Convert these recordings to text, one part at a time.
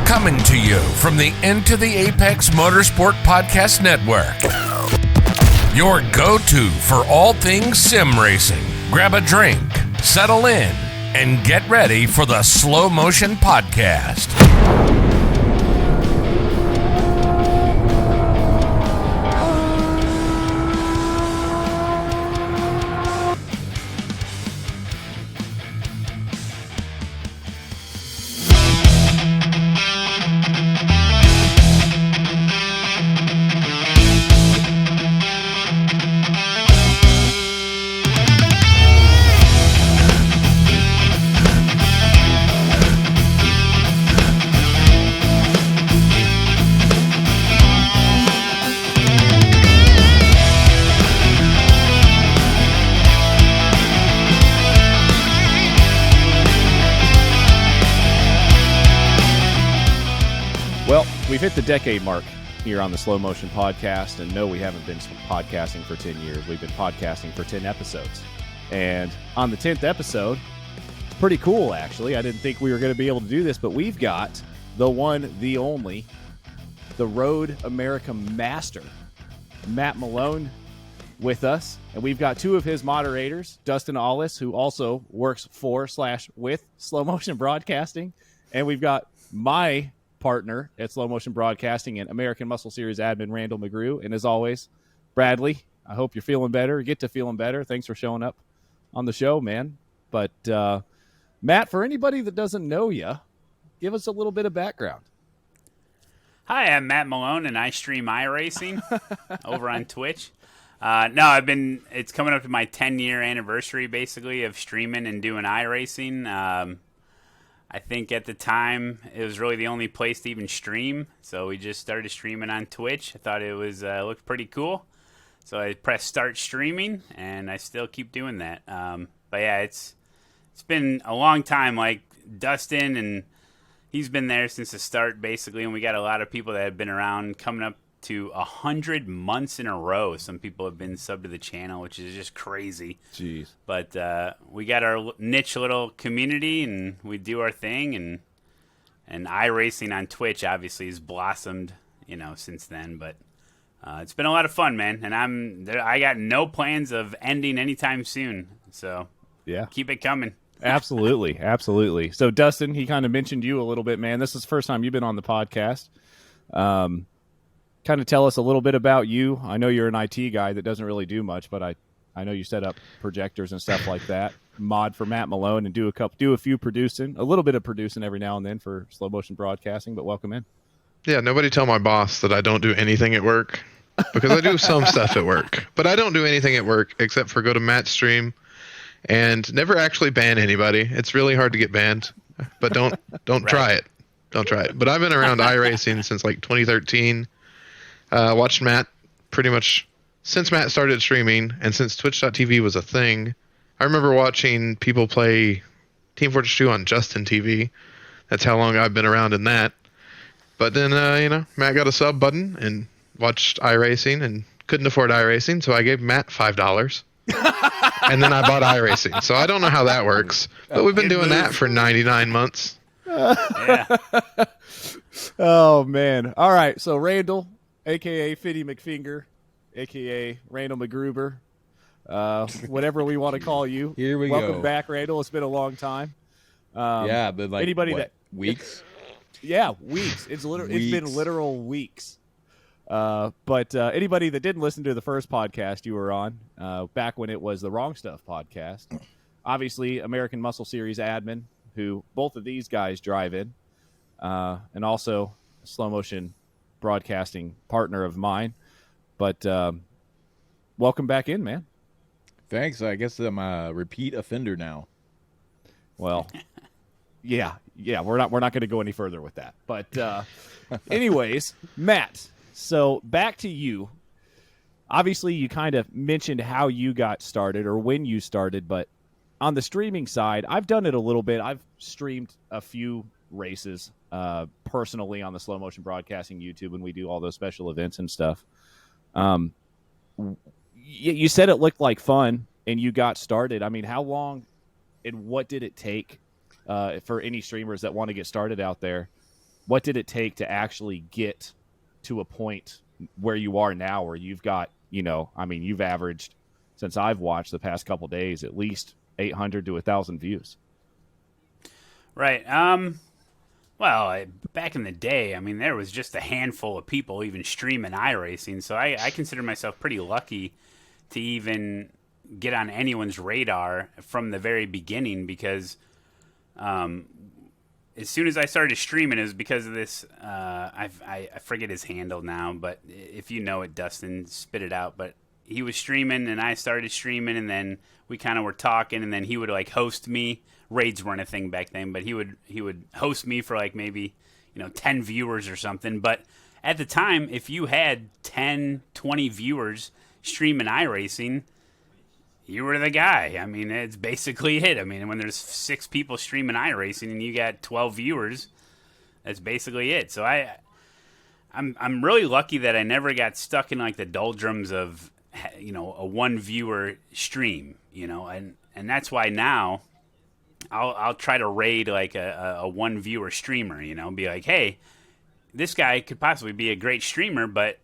Coming to you from the Into the Apex Motorsport Podcast Network. Your go-to for all things sim racing. Grab a drink, settle in, and get ready for the Slow Motion Podcast. We've hit the decade mark here on the Slow Motion Podcast, and no, we haven't been podcasting for 10 years. We've been podcasting for 10 episodes. And on the 10th episode, it's pretty cool, actually. I didn't think we were going to be able to do this, but we've got the one, the only, the Road America Master, Matt Malone, with us. And we've got two of his moderators, Dustin Allis, who also works for/with Slow Motion Broadcasting. And we've got my partner at Slow Motion Broadcasting and American Muscle Series admin Randall McGrew. And as always, Bradley, I hope you're feeling better. Get to feeling better. Thanks for showing up on the show, man. But Matt, for anybody that doesn't know you, give us a little bit of background. Hi, I'm Matt Malone, and I stream iRacing over on Twitch. It's coming up to my 10-year anniversary, basically, of streaming and doing iRacing. I think at the time it was really the only place to even stream, so we just started streaming on Twitch. I thought it was looked pretty cool, so I pressed start streaming, and I still keep doing that. But yeah, it's been a long time. Like Dustin, and he's been there since the start, basically, and we got a lot of people that have been around, coming up to 100 months in a row. Some people have been subbed to the channel, which is just crazy. Jeez. But we got our niche little community, and we do our thing, and iRacing on Twitch obviously has blossomed, since then. But it's been a lot of fun, man. And I got no plans of ending anytime soon. So yeah, keep it coming. Absolutely, absolutely. So Dustin, he kind of mentioned you a little bit, man. This is the first time you've been on the podcast. Kind of tell us a little bit about you. I know you're an IT guy that doesn't really do much, but I know you set up projectors and stuff like that. Mod for Matt Malone and do a few producing, a little bit of producing every now and then for Slow Motion Broadcasting. But welcome in. Yeah, nobody tell my boss that I don't do anything at work, because I do some stuff at work, but I don't do anything at work except for go to Matt's stream and never actually ban anybody. It's really hard to get banned, but don't right. Try it. Don't try it. But I've been around iRacing since like 2013. Watched Matt pretty much since Matt started streaming, and since Twitch.tv was a thing. I remember watching people play Team Fortress 2 on Justin TV. That's how long I've been around in that. But then, Matt got a sub button and watched iRacing and couldn't afford iRacing, so I gave Matt $5. And then I bought iRacing. So I don't know how that works, but we've been doing that for 99 months. Yeah. Oh, man. All right, so Randall, a.k.a. Fitty McFinger, a.k.a. Randall McGruber, whatever we want to call you. Here we go. Welcome back, Randall. It's been a long time. Yeah, but like anybody what, that weeks? Yeah, weeks. It's been literal weeks. But anybody that didn't listen to the first podcast you were on, back when it was the Wrong Stuff podcast, obviously American Muscle Series admin, who both of these guys drive in, and also Slow Motion Broadcasting partner of mine. But welcome back in, man. Thanks. I guess I'm a repeat offender now. Well, yeah. We're not going to go any further with that. But anyways, Matt. So back to you. Obviously, you kind of mentioned how you got started or when you started, but on the streaming side, I've done it a little bit. I've streamed a few races personally on the Slow Motion Broadcasting YouTube when we do all those special events and stuff. You said it looked like fun and you got started. I mean, how long and what did it take for any streamers that want to get started out there what did it take to actually get to a point where you are now, where you've got, you've averaged, since I've watched the past couple days, at least 800 to 1,000 views. Right. Well, back in the day, there was just a handful of people even streaming iRacing, so I consider myself pretty lucky to even get on anyone's radar from the very beginning, because as soon as I started streaming, it was because of this. I forget his handle now, but if you know it, Dustin, spit it out. But he was streaming, and I started streaming, and then we kind of were talking, and then he would like host me. Raids weren't a thing back then, but he would host me for like maybe 10 viewers or something. But at the time, if you had 10, 20 viewers streaming iRacing, you were the guy. It's basically it. When there's 6 people streaming iRacing and you got 12 viewers, that's basically it. So I'm really lucky that I never got stuck in like the doldrums of a one viewer stream, and that's why now I'll try to raid like a one viewer streamer, be like, hey, this guy could possibly be a great streamer, but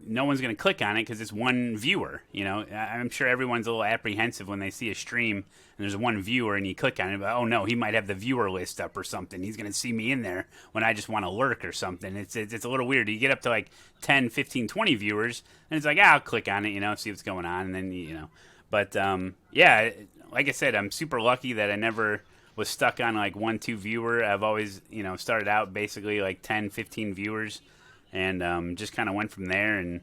no one's going to click on it because it's one viewer. I'm sure everyone's a little apprehensive when they see a stream and there's one viewer and you click on it, but oh no, he might have the viewer list up or something. He's going to see me in there when I just want to lurk or something. It's a little weird. You get up to like 10, 15, 20 viewers and it's like, I'll click on it, see what's going on. And then, but yeah, like I said, I'm super lucky that I never was stuck on like 1-2 viewer. I've always, started out basically like 10, 15 viewers. And just kind of went from there, and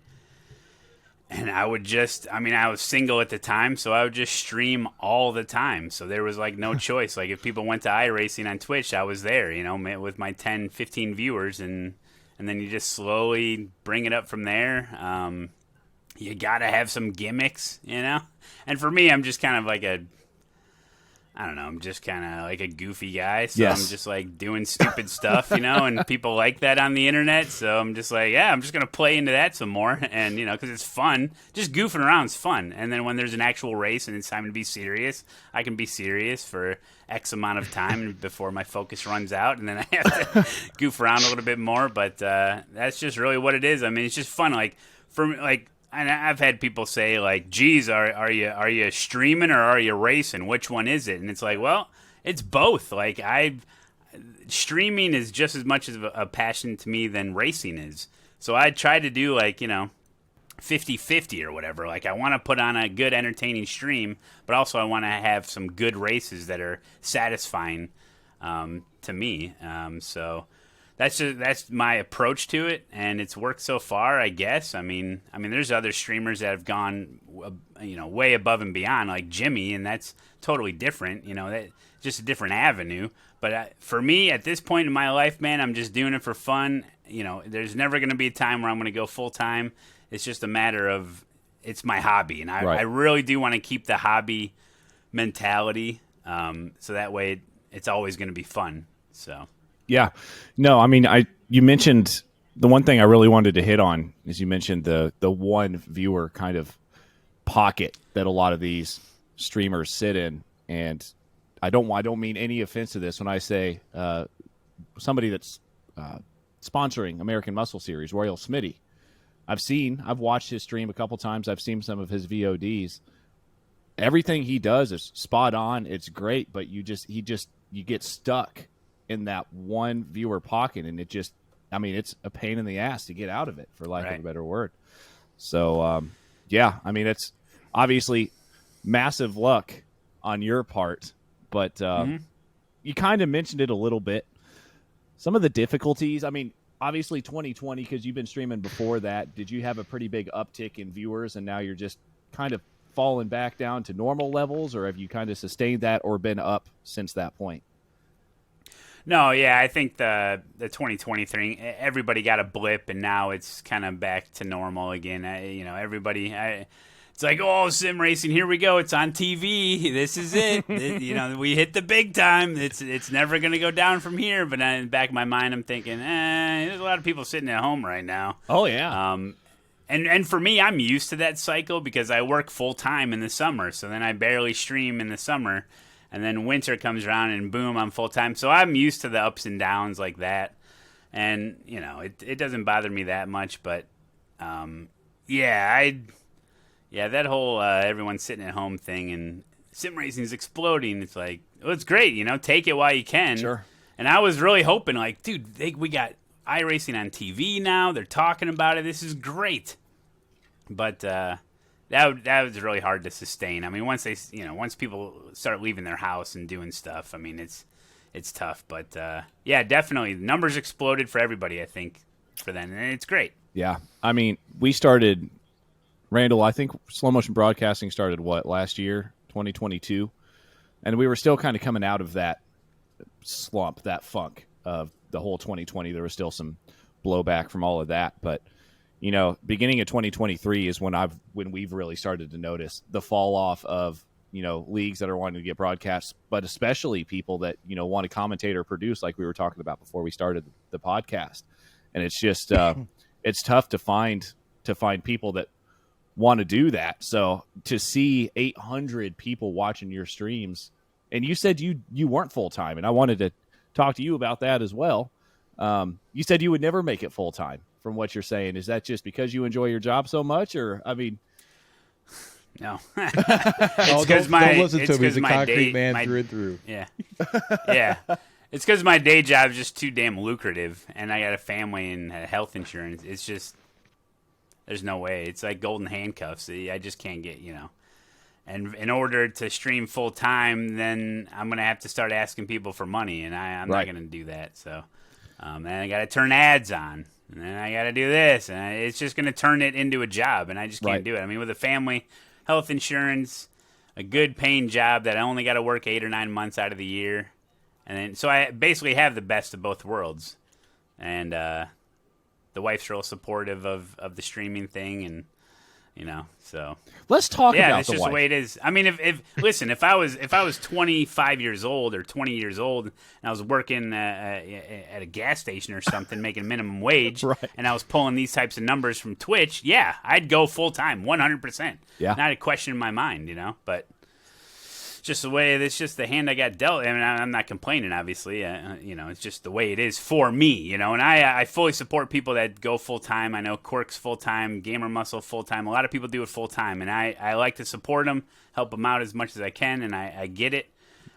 I would just, I was single at the time, so I would just stream all the time. So there was like no choice. Like if people went to iRacing on Twitch, I was there, with my 10, 15 viewers, and then you just slowly bring it up from there. You gotta have some gimmicks, And for me, I'm just kind of like I'm just kind of like a goofy guy, so yes. I'm just like doing stupid stuff, and people like that on the internet, so I'm just like, yeah, I'm just going to play into that some more, and, because it's fun. Just goofing around is fun, and then when there's an actual race and it's time to be serious, I can be serious for X amount of time before my focus runs out, and then I have to goof around a little bit more, but that's just really what it is. It's just fun, like, for me, like, and I've had people say like, "Geez, are you streaming or are you racing? Which one is it?" And it's like, well, it's both. Like streaming is just as much of a passion to me than racing is. So I try to do like 50-50 or whatever. Like I want to put on a good, entertaining stream, but also I want to have some good races that are satisfying to me. So. That's my approach to it, and it's worked so far, I guess. There's other streamers that have gone, way above and beyond, like Jimmy, and that's totally different. That's just a different avenue. But for me, at this point in my life, man, I'm just doing it for fun. There's never going to be a time where I'm going to go full time. It's just a matter of it's my hobby, and I really do want to keep the hobby mentality, so that way it's always going to be fun. So. Yeah. No, you mentioned the one thing I really wanted to hit on is you mentioned the one viewer kind of pocket that a lot of these streamers sit in. And I don't mean any offense to this when I say somebody that's sponsoring American Muscle Series, Royal Smitty. I've watched his stream a couple times. I've seen some of his VODs. Everything he does is spot on. It's great, but you get stuck in that one viewer pocket, and it's a pain in the ass to get out of it, for lack of a better word. So, it's obviously massive luck on your part, but you kind of mentioned it a little bit. Some of the difficulties, obviously 2020, because you've been streaming before that, did you have a pretty big uptick in viewers, and now you're just kind of falling back down to normal levels, or have you kind of sustained that or been up since that point? No, yeah, I think the 2020 thing, everybody got a blip, and now it's kind of back to normal again. It's like, oh, sim racing, here we go. It's on TV. This is it. We hit the big time. It's never going to go down from here. But in the back of my mind, I'm thinking, there's a lot of people sitting at home right now. Oh, yeah. And for me, I'm used to that cycle because I work full time in the summer. So then I barely stream in the summer. And then winter comes around and boom, I'm full time. So I'm used to the ups and downs like that. And, it doesn't bother me that much, but, that whole everyone sitting at home thing and sim racing is exploding. It's like, it's great, take it while you can. Sure. And I was really hoping, like, dude, we got iRacing on TV now. They're talking about it. This is great. But that was really hard to sustain. I mean, once people start leaving their house and doing stuff, I mean, it's tough. But definitely, the numbers exploded for everybody, I think, for them, and it's great. Yeah, I mean, we started, Randall, I think slow motion broadcasting started last year, 2022, and we were still kind of coming out of that slump, that funk of the whole 2020. There was still some blowback from all of that, but beginning of 2023 is when we've really started to notice the fall off of leagues that are wanting to get broadcasts, but especially people that want to commentate or produce, like we were talking about before we started the podcast. And it's just it's tough to find people that want to do that. So to see 800 people watching your streams, and you said you weren't full time, and I wanted to talk to you about that as well. You said you would never make it full time. From what you're saying, is that just because you enjoy your job so much, or I mean, no, it's because don't listen to him. He's a concrete man through and through. Yeah, yeah, it's because my day job is just too damn lucrative, and I got a family and health insurance. It's just there's no way. It's like golden handcuffs. I just can't get And in order to stream full time, then I'm gonna have to start asking people for money, and I'm not gonna do that. So, then I got to turn ads on. And then I got to do this, and it's just going to turn it into a job, and I just can't do it. I mean, with a family, health insurance, a good paying job that I only got to work 8 or 9 months out of the year, and then so I basically have the best of both worlds. And the wife's real supportive of the streaming thing, and so let's talk about that's the just wife. the way it is. I mean, if I was 25 years old or 20 years old, and I was working at a gas station or something, making minimum wage, Right. and I was pulling these types of numbers from Twitch, I'd go full time, 100%. Yeah, not a question in my mind, But just the way it's just the hand I got dealt. I mean, I'm not complaining, obviously. It's just the way it is for me, And I fully support people that go full time. I know Quirk's full time, Gamer Muscle full time. A lot of people do it full time, and I like to support them, help them out as much as I can, and I get it.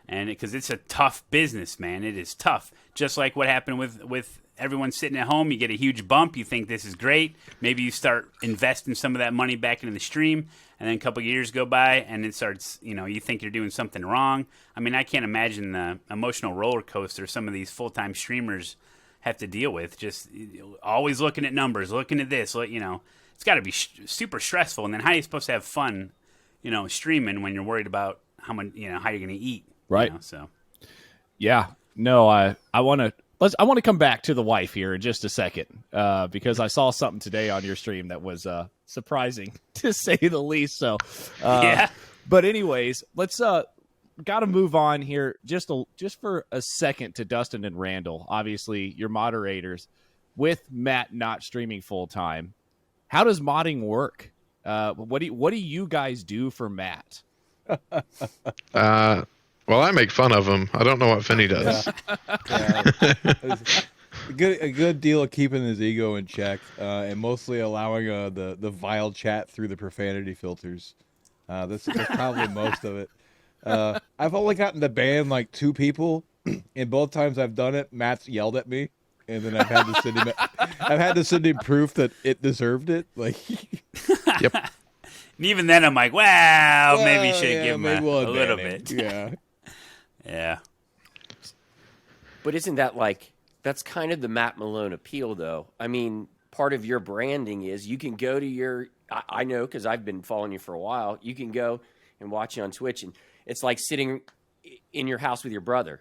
And because it's a tough business, man, it is tough. Just like what happened with everyone sitting at home, you get a huge bump. You think this is great. Maybe you start investing some of that money back into the stream. And then a couple of years go by, and it starts, you think you're doing something wrong. I mean, I can't imagine the emotional roller coaster some of these full-time streamers have to deal with. Just always looking at numbers, looking at this, it's got to be super stressful. And then how are you supposed to have fun, streaming when you're worried about how much, how you're going to eat? Right. So. Yeah. No, I want to come back to the wife here in just a second, because I saw something today on your stream that was surprising to say the least. So, yeah. But anyways, let's got to move on here just for a second to Dustin and Randall. Obviously, you're moderators with Matt not streaming full time. How does modding work? What do you guys do for Matt? Well, I make fun of him. I don't know what Finney does. A good deal of keeping his ego in check, and mostly allowing the vile chat through the profanity filters. That's probably most of it. I've only gotten to ban like 2 people, and both times I've done it, Matt's yelled at me, and then I've had to send him proof that it deserved it. Like, Yep. And even then, I'm like, well maybe you should give him a little bit. Yeah. Yeah. But isn't that that's kind of the Matt Malone appeal, though? I mean, part of your branding is you can go to your, I know because I've been following you for a while, you can go and watch you on Twitch, and it's like sitting in your house with your brother,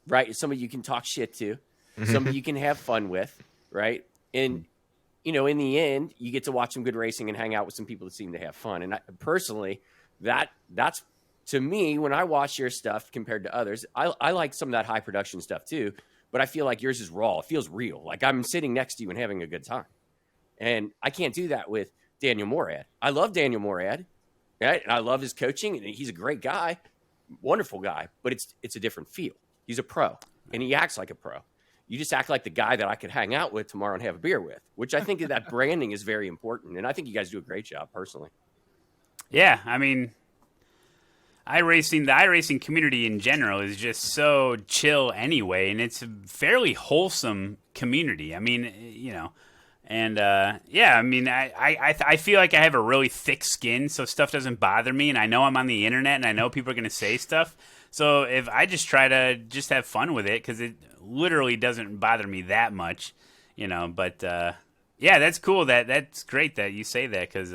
right? It's somebody you can talk shit to, somebody you can have fun with, right? And, in the end, you get to watch some good racing and hang out with some people that seem to have fun. And personally, that's to me, when I watch your stuff compared to others, I like some of that high production stuff too, but I feel like yours is raw. It feels real. Like I'm sitting next to you and having a good time. And I can't do that with Daniel Morad. I love Daniel Morad, right? And I love his coaching, and he's a great guy, wonderful guy, but it's a different feel. He's a pro, and he acts like a pro. You just act like the guy that I could hang out with tomorrow and have a beer with, which I think that branding is very important. And I think you guys do a great job personally. Yeah, I mean, the iRacing community in general is just so chill anyway, and it's a fairly wholesome community. I mean, and yeah, I mean, I feel like I have a really thick skin, so stuff doesn't bother me, and I know I'm on the internet, and I know people are going to say stuff. So if I just try to just have fun with it, because it literally doesn't bother me that much, But yeah, that's cool. That's great that you say that, because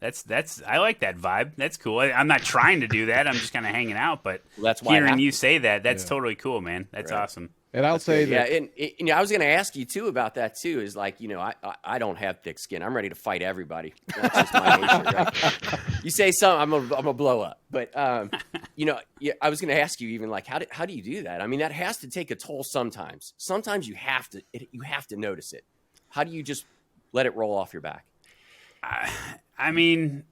that's I like that vibe. That's cool. I'm not trying to do that. I'm just kind of hanging out. But that's why hearing you say that's totally cool, man. That's right. Awesome. And I'll say that. Yeah, and I was going to ask you too about that too. Is like, I don't have thick skin. I'm ready to fight everybody. That's just my nature, right? You say something, I'm gonna blow up. But I was going to ask you even like, how do you do that? I mean, that has to take a toll sometimes. Sometimes you have to notice it. How do you just let it roll off your back? I mean,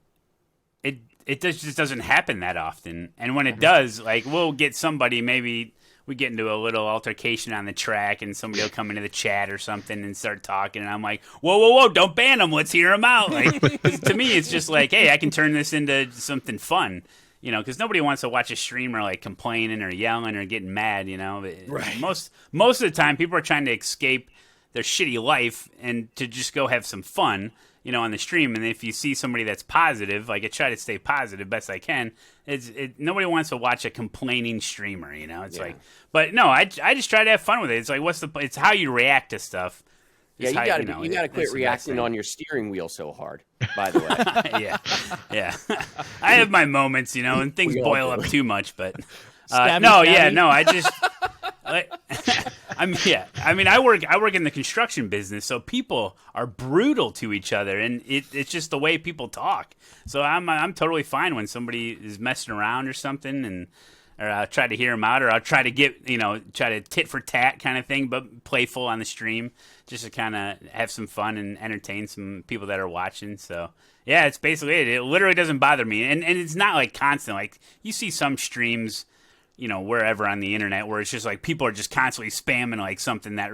it just doesn't happen that often. And when it does, like, we'll get somebody, maybe we get into a little altercation on the track, and somebody will come into the chat or something and start talking, and I'm like, whoa, don't ban them. Let's hear them out. Like, 'cause to me, it's just like, hey, I can turn this into something fun, because nobody wants to watch a streamer like complaining or yelling or getting mad, Right. Most of the time, people are trying to escape their shitty life and to just go have some fun, on the stream. And if you see somebody that's positive, like I try to stay positive best I can, nobody wants to watch a complaining streamer, It's like, but no, I just try to have fun with it. It's like, it's how you react to stuff. Yeah, you got to quit reacting on your steering wheel so hard, by the way. yeah. I have my moments, and things boil up too much, but Stabby. I just I work in the construction business, so people are brutal to each other, and it's just the way people talk. So I'm totally fine when somebody is messing around or something, or I'll try to hear them out, or I'll try to get try to tit for tat kind of thing, but playful on the stream, just to kind of have some fun and entertain some people that are watching. So yeah, it's basically it. It literally doesn't bother me, and it's not like constant. Like, you see some streams, wherever on the internet, where it's just like people are just constantly spamming like something that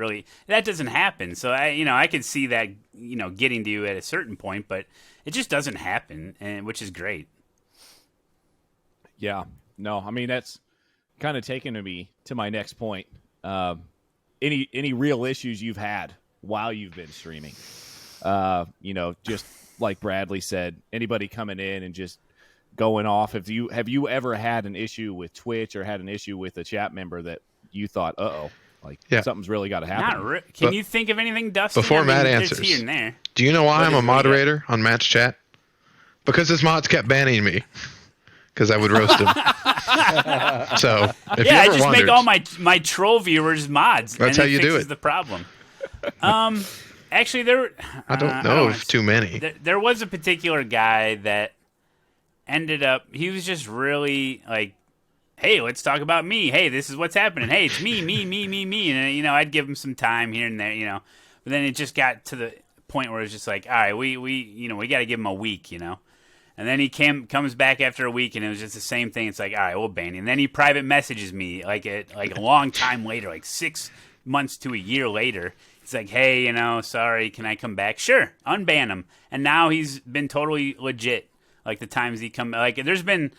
doesn't happen. So I could see that, getting to you at a certain point, but it just doesn't happen, which is great. Yeah, no, I mean, that's kind of taken me to my next point. Any real issues you've had while you've been streaming? Just like Bradley said, anybody coming in and just going off. Have you ever had an issue with Twitch or had an issue with a chat member that you thought, something's really got to happen? Can you think of anything, Dustin? Before Matt answers, here and there. Do you know why I'm a moderator on Matt's chat? Because his mods kept banning me because I would roast him. So if you ever I just wondered, make all my troll viewers mods. That's and how you do it. The problem. Actually, I don't know of too many. There was a particular guy that ended up, he was just really like, hey, let's talk about me. Hey, this is what's happening. Hey, it's me. And, I'd give him some time here and there, But then it just got to the point where it's just like, all right, we got to give him a week, And then he comes back after a week, and it was just the same thing. It's like, all right, we'll ban you. And then he private messages me like a long time later, like 6 months to a year later. He's like, hey, sorry, can I come back? Sure, unban him. And now he's been totally legit. Like, the times he come, like, there's been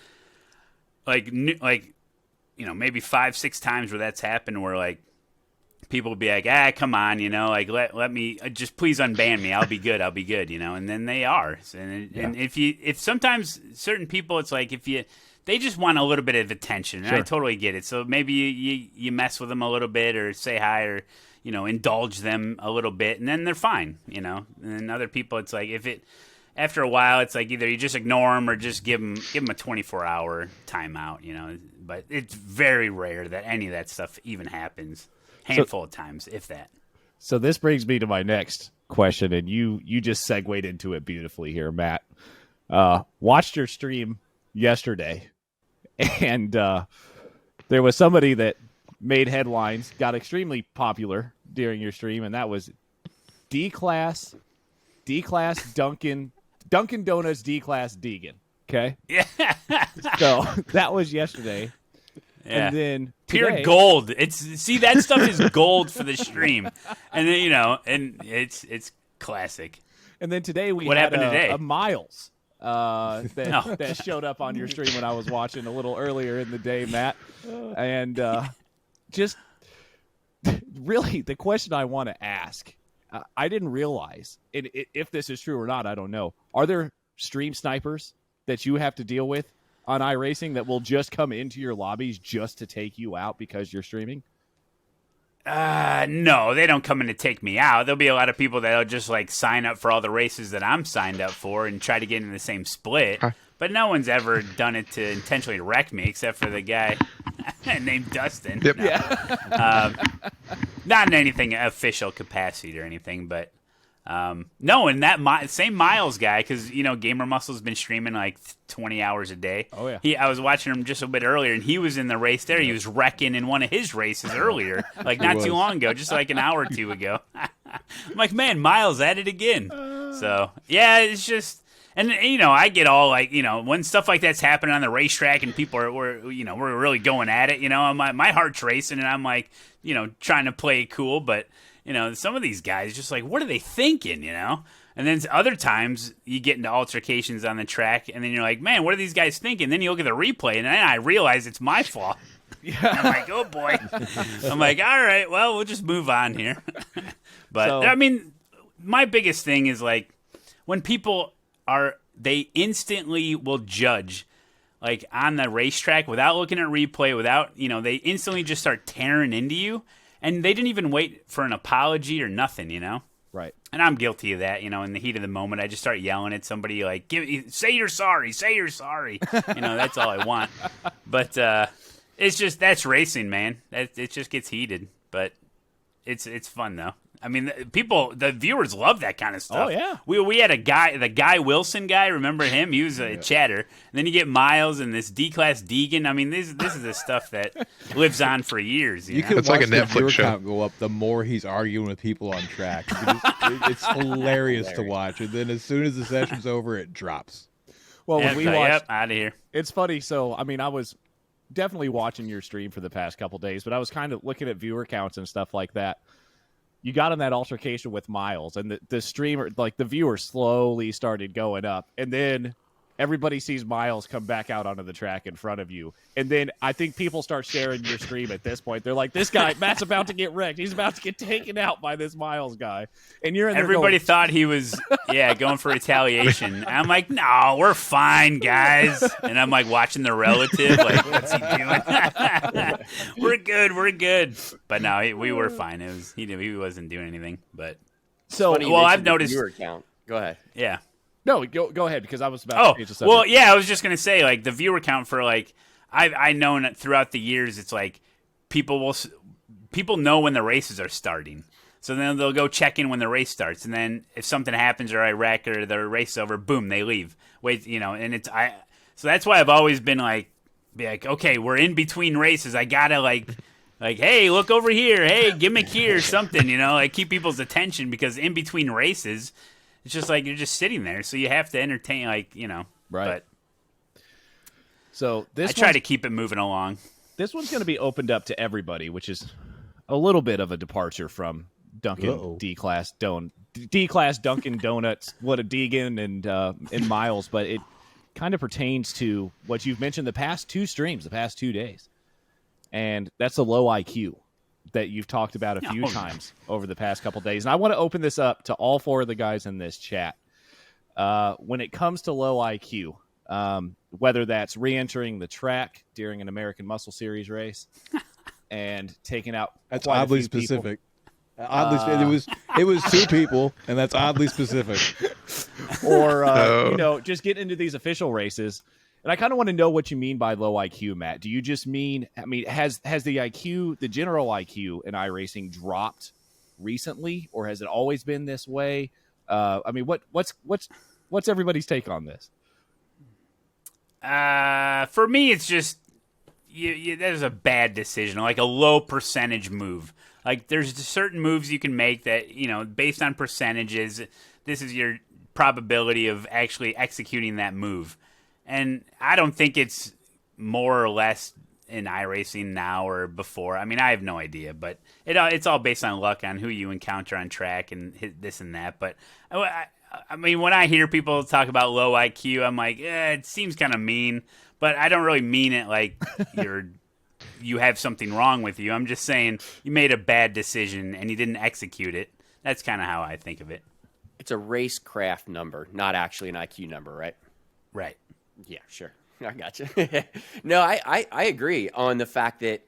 maybe 5-6 times where that's happened, where like people will be like, come on, like let me just please unban me. I'll be good, and then they are. And if sometimes certain people, it's like they just want a little bit of attention, and I totally get it. So maybe you mess with them a little bit, or say hi, or indulge them a little bit, and then they're fine, And then other people, it's like after a while, it's like either you just ignore them or just give them a 24-hour timeout, But it's very rare that any of that stuff even happens. Handful of times, if that. So this brings me to my next question, and you just segued into it beautifully here, Matt. Watched your stream yesterday, and there was somebody that made headlines, got extremely popular during your stream, and that was D-Class Dunkin' Donuts D-Class Deegan. Okay? Yeah. So that was yesterday. Yeah. And then pure today, gold. That stuff is gold for the stream, and then and it's classic. And then today we What had happened today? a Miles that Oh. that showed up on your stream when I was watching a little earlier in the day, Matt. And just really the question I want to ask, I didn't realize, and if this is true or not, I don't know. Are there stream snipers that you have to deal with on iRacing that will just come into your lobbies just to take you out because you're streaming? No, they don't come in to take me out. There'll be a lot of people that'll just like sign up for all the races that I'm signed up for and try to get in the same split. Huh. But no one's ever done it to intentionally wreck me, except for the guy named Dustin. Yep. No. Not in anything official capacity or anything, but no, and that same Miles guy, because Gamer Muscle's been streaming like 20 hours a day. Oh yeah. I was watching him just a bit earlier, and he was in the race there. He was wrecking in one of his races earlier, like not too long ago, just like an hour or two ago. I'm like, man, Miles at it again. So yeah, it's just. And I get all like, when stuff like that's happening on the racetrack and people we're really going at it, my heart's racing and I'm like, trying to play it cool, but some of these guys just like, what are they thinking, And then other times you get into altercations on the track and then you're like, man, what are these guys thinking? Then you look at the replay and then I realize it's my fault. Yeah. I'm like, oh boy. I'm like, all right, well, we'll just move on here. But So- I mean, my biggest thing is like when people they instantly will judge like on the racetrack without looking at replay, without, they instantly just start tearing into you and they didn't even wait for an apology or nothing, Right. And I'm guilty of that, in the heat of the moment. I just start yelling at somebody like, say you're sorry, that's all I want. But that's racing, man. It just gets heated, but it's fun though. I mean, the viewers love that kind of stuff. Oh, yeah. We had a guy, the Guy Wilson guy. Remember him? He was a chatter. And then you get Miles and this D-Class Deegan. I mean, this is the stuff that lives on for years. You know? can It's watch like a the Netflix viewer show. count go up the more he's arguing with people on track. It's hilarious to watch. And then as soon as the session's over, it drops. Well, when we watched, out of here. it's funny. So, I mean, I was definitely watching your stream for the past couple days, but I was kind of looking at viewer counts and stuff like that. You got in that altercation with Miles, and the streamer, like the viewer, slowly started going up, and then everybody sees Miles come back out onto the track in front of you, and then I think people start sharing your stream at this point. They're like, "This guy, Matt's about to get wrecked. He's about to get taken out by this Miles guy," and you're in there Everybody going, thing he was, going for retaliation. And I'm like, no, we're fine, guys. And I'm like watching the relative, like, what's he doing? we're good. But no, we were fine. It was he wasn't doing anything. But "So, Funny you well, I've mentioned the noticed- viewer count. Go ahead. yeah. no, go ahead," because I was about Oh, to change the subject. well, yeah, I was just gonna say like the viewer count for like I known that throughout the years it's like people know when the races are starting, so then they'll go check in when the race starts, and then if something happens or I wreck or the race is over, boom, they leave. Wait, and so that's why I've always been like, okay, we're in between races, I gotta like, hey, look over here, hey, gimmick here, something, like keep people's attention because in between races. It's just like you're just sitting there, so you have to entertain, like Right. But So I try to keep it moving along. this one's going to be opened up to everybody, which is a little bit of a departure from Dunkin' D-Class Dunkin' Donuts, what a Deegan and Miles, but it kind of pertains to what you've mentioned the past two streams, the past 2 days, and that's the low IQ that you've talked about a few times over the past couple days. And I want to open this up to all four of the guys in this chat. When it comes to low IQ, whether that's re-entering the track during an American Muscle Series race and taking out That's quite a oddly few people. specific. It was two people, and that's oddly specific. Or No. just get into these official races. And I kind of want to know what you mean by low IQ, Matt. Do you just mean? I mean, has the IQ, the general IQ in iRacing, dropped recently, or has it always been this way? I mean, what's everybody's take on this? For me, it's just that is a bad decision, like a low percentage move. Like there's certain moves you can make that based on percentages, this is your probability of actually executing that move. And I don't think it's more or less in iRacing now or before. I mean, I have no idea, but it's all based on luck on who you encounter on track and hit this and that. But I mean, when I hear people talk about low IQ, I'm like, it seems kind of mean, but I don't really mean it like you have something wrong with you. I'm just saying you made a bad decision and you didn't execute it. That's kind of how I think of it. It's a racecraft number, not actually an IQ number, right? Right. Yeah, sure. I got you. No, I agree on the fact that,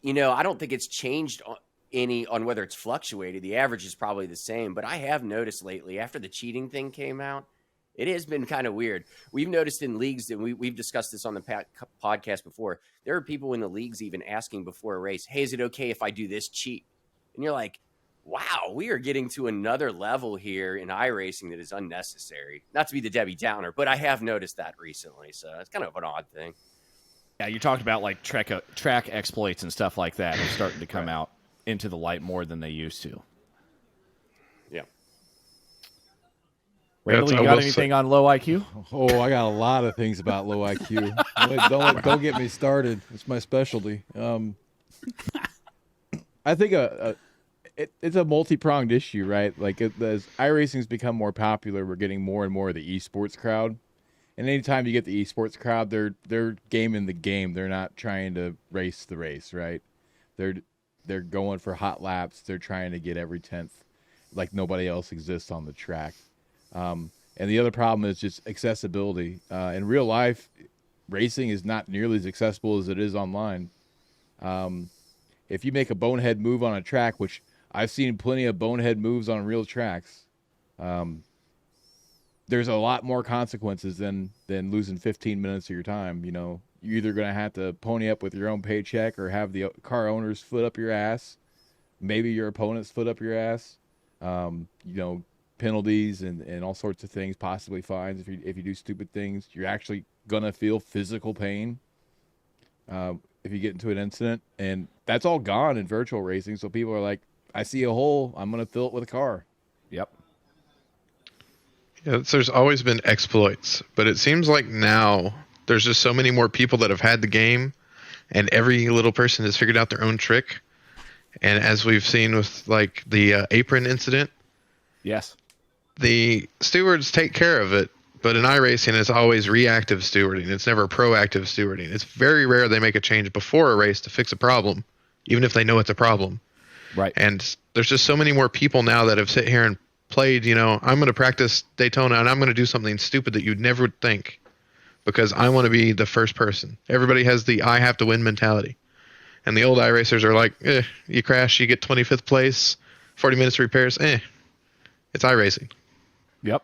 I don't think it's changed on whether it's fluctuated. The average is probably the same, but I have noticed lately after the cheating thing came out, it has been kind of weird. We've noticed in leagues, and we've discussed this on the podcast before, there are people in the leagues even asking before a race, hey, is it okay if I do this cheat? And you're like, wow, we are getting to another level here in iRacing that is unnecessary. Not to be the Debbie Downer, but I have noticed that recently, so it's kind of an odd thing. Yeah, you're talking about like track exploits and stuff like that are starting to come out into the light more than they used to. Yeah. Randall, you got anything on low IQ? Oh, I got a lot of things about low IQ. Don't get me started. It's my specialty. I think it's a multi-pronged issue, right? Like as iRacing's become more popular, we're getting more and more of the esports crowd. And anytime you get the esports crowd, they're gaming the game. They're not trying to race the race, right? They're going for hot laps. They're trying to get every 10th like nobody else exists on the track. And the other problem is just accessibility. In real life, racing is not nearly as accessible as it is online. If you make a bonehead move on a track, which I've seen plenty of bonehead moves on real tracks, there's a lot more consequences than losing 15 minutes of your time. You're either going to have to pony up with your own paycheck or have the car owner's foot up your ass, maybe your opponent's foot up your ass, penalties and all sorts of things, possibly fines if you do stupid things. You're actually going to feel physical pain if you get into an incident, and that's all gone in virtual racing. So people are like, I see a hole, I'm going to fill it with a car. Yep. Yeah, there's always been exploits, but it seems like now there's just so many more people that have had the game, and every little person has figured out their own trick. And as we've seen with like the apron incident, yes, the stewards take care of it, but in iRacing, it's always reactive stewarding. It's never proactive stewarding. It's very rare they make a change before a race to fix a problem, even if they know it's a problem. Right. And there's just so many more people now that have sit here and played, I'm going to practice Daytona and I'm going to do something stupid that you'd never would think because I want to be the first person. Everybody has the I have to win mentality. And the old iRacers are like, you crash, you get 25th place, 40 minutes of repairs, it's iRacing. Yep.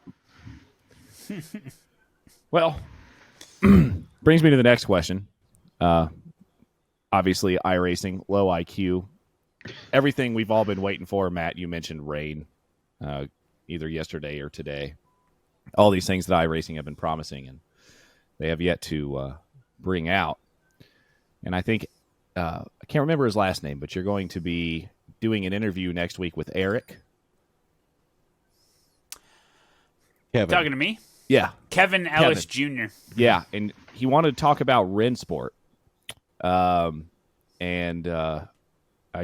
Well, brings me to the next question. Obviously, iRacing, low IQ. Everything we've all been waiting for, Matt, you mentioned rain, either yesterday or today. All these things that iRacing have been promising, and they have yet to bring out. And I think, I can't remember his last name, but you're going to be doing an interview next week with Eric. Kevin. Talking to me? Yeah. Kevin Ellis Jr. Yeah, and he wanted to talk about Rensport. I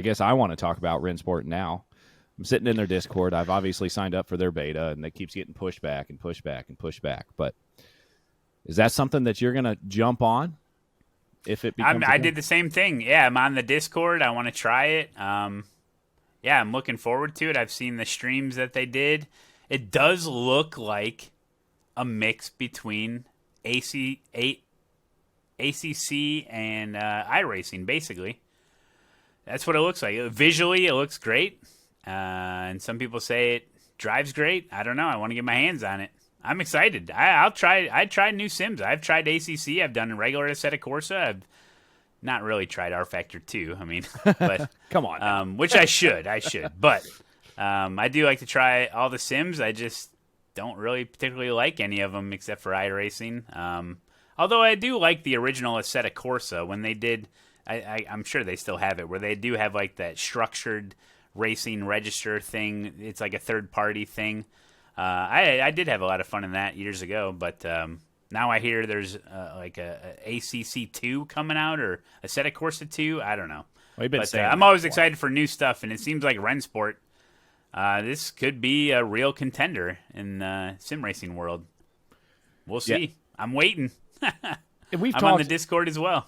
guess I want to talk about Rensport now. I'm sitting in their Discord. I've obviously signed up for their beta, and it keeps getting pushed back and pushed back and pushed back. But is that something that you're going to jump on if it becomes I did the same thing. Yeah, I'm on the Discord. I want to try it. Yeah, I'm looking forward to it. I've seen the streams that they did. It does look like a mix between ACC and iRacing, basically. That's what it looks like. Visually, it looks great. And some people say it drives great. I don't know. I want to get my hands on it. I'm excited. I'll try. I tried new sims. I've tried ACC. I've done a regular Assetto Corsa. I've not really tried R Factor 2. I mean, but come on. Which I should. But I do like to try all the sims. I just don't really particularly like any of them except for iRacing. Although I do like the original Assetto Corsa when they did. I'm sure they still have it, where they do have like that structured racing register thing. It's like a third-party thing. I did have a lot of fun in that years ago, but Now I hear there's like a ACC2 coming out or a set of Corsa 2. I don't know. We've been saying I'm that always for a excited for new stuff, and it seems like Rennsport, this could be a real contender in the sim racing world. We'll see. Yeah. I'm waiting. And we've I'm talked on the Discord as well.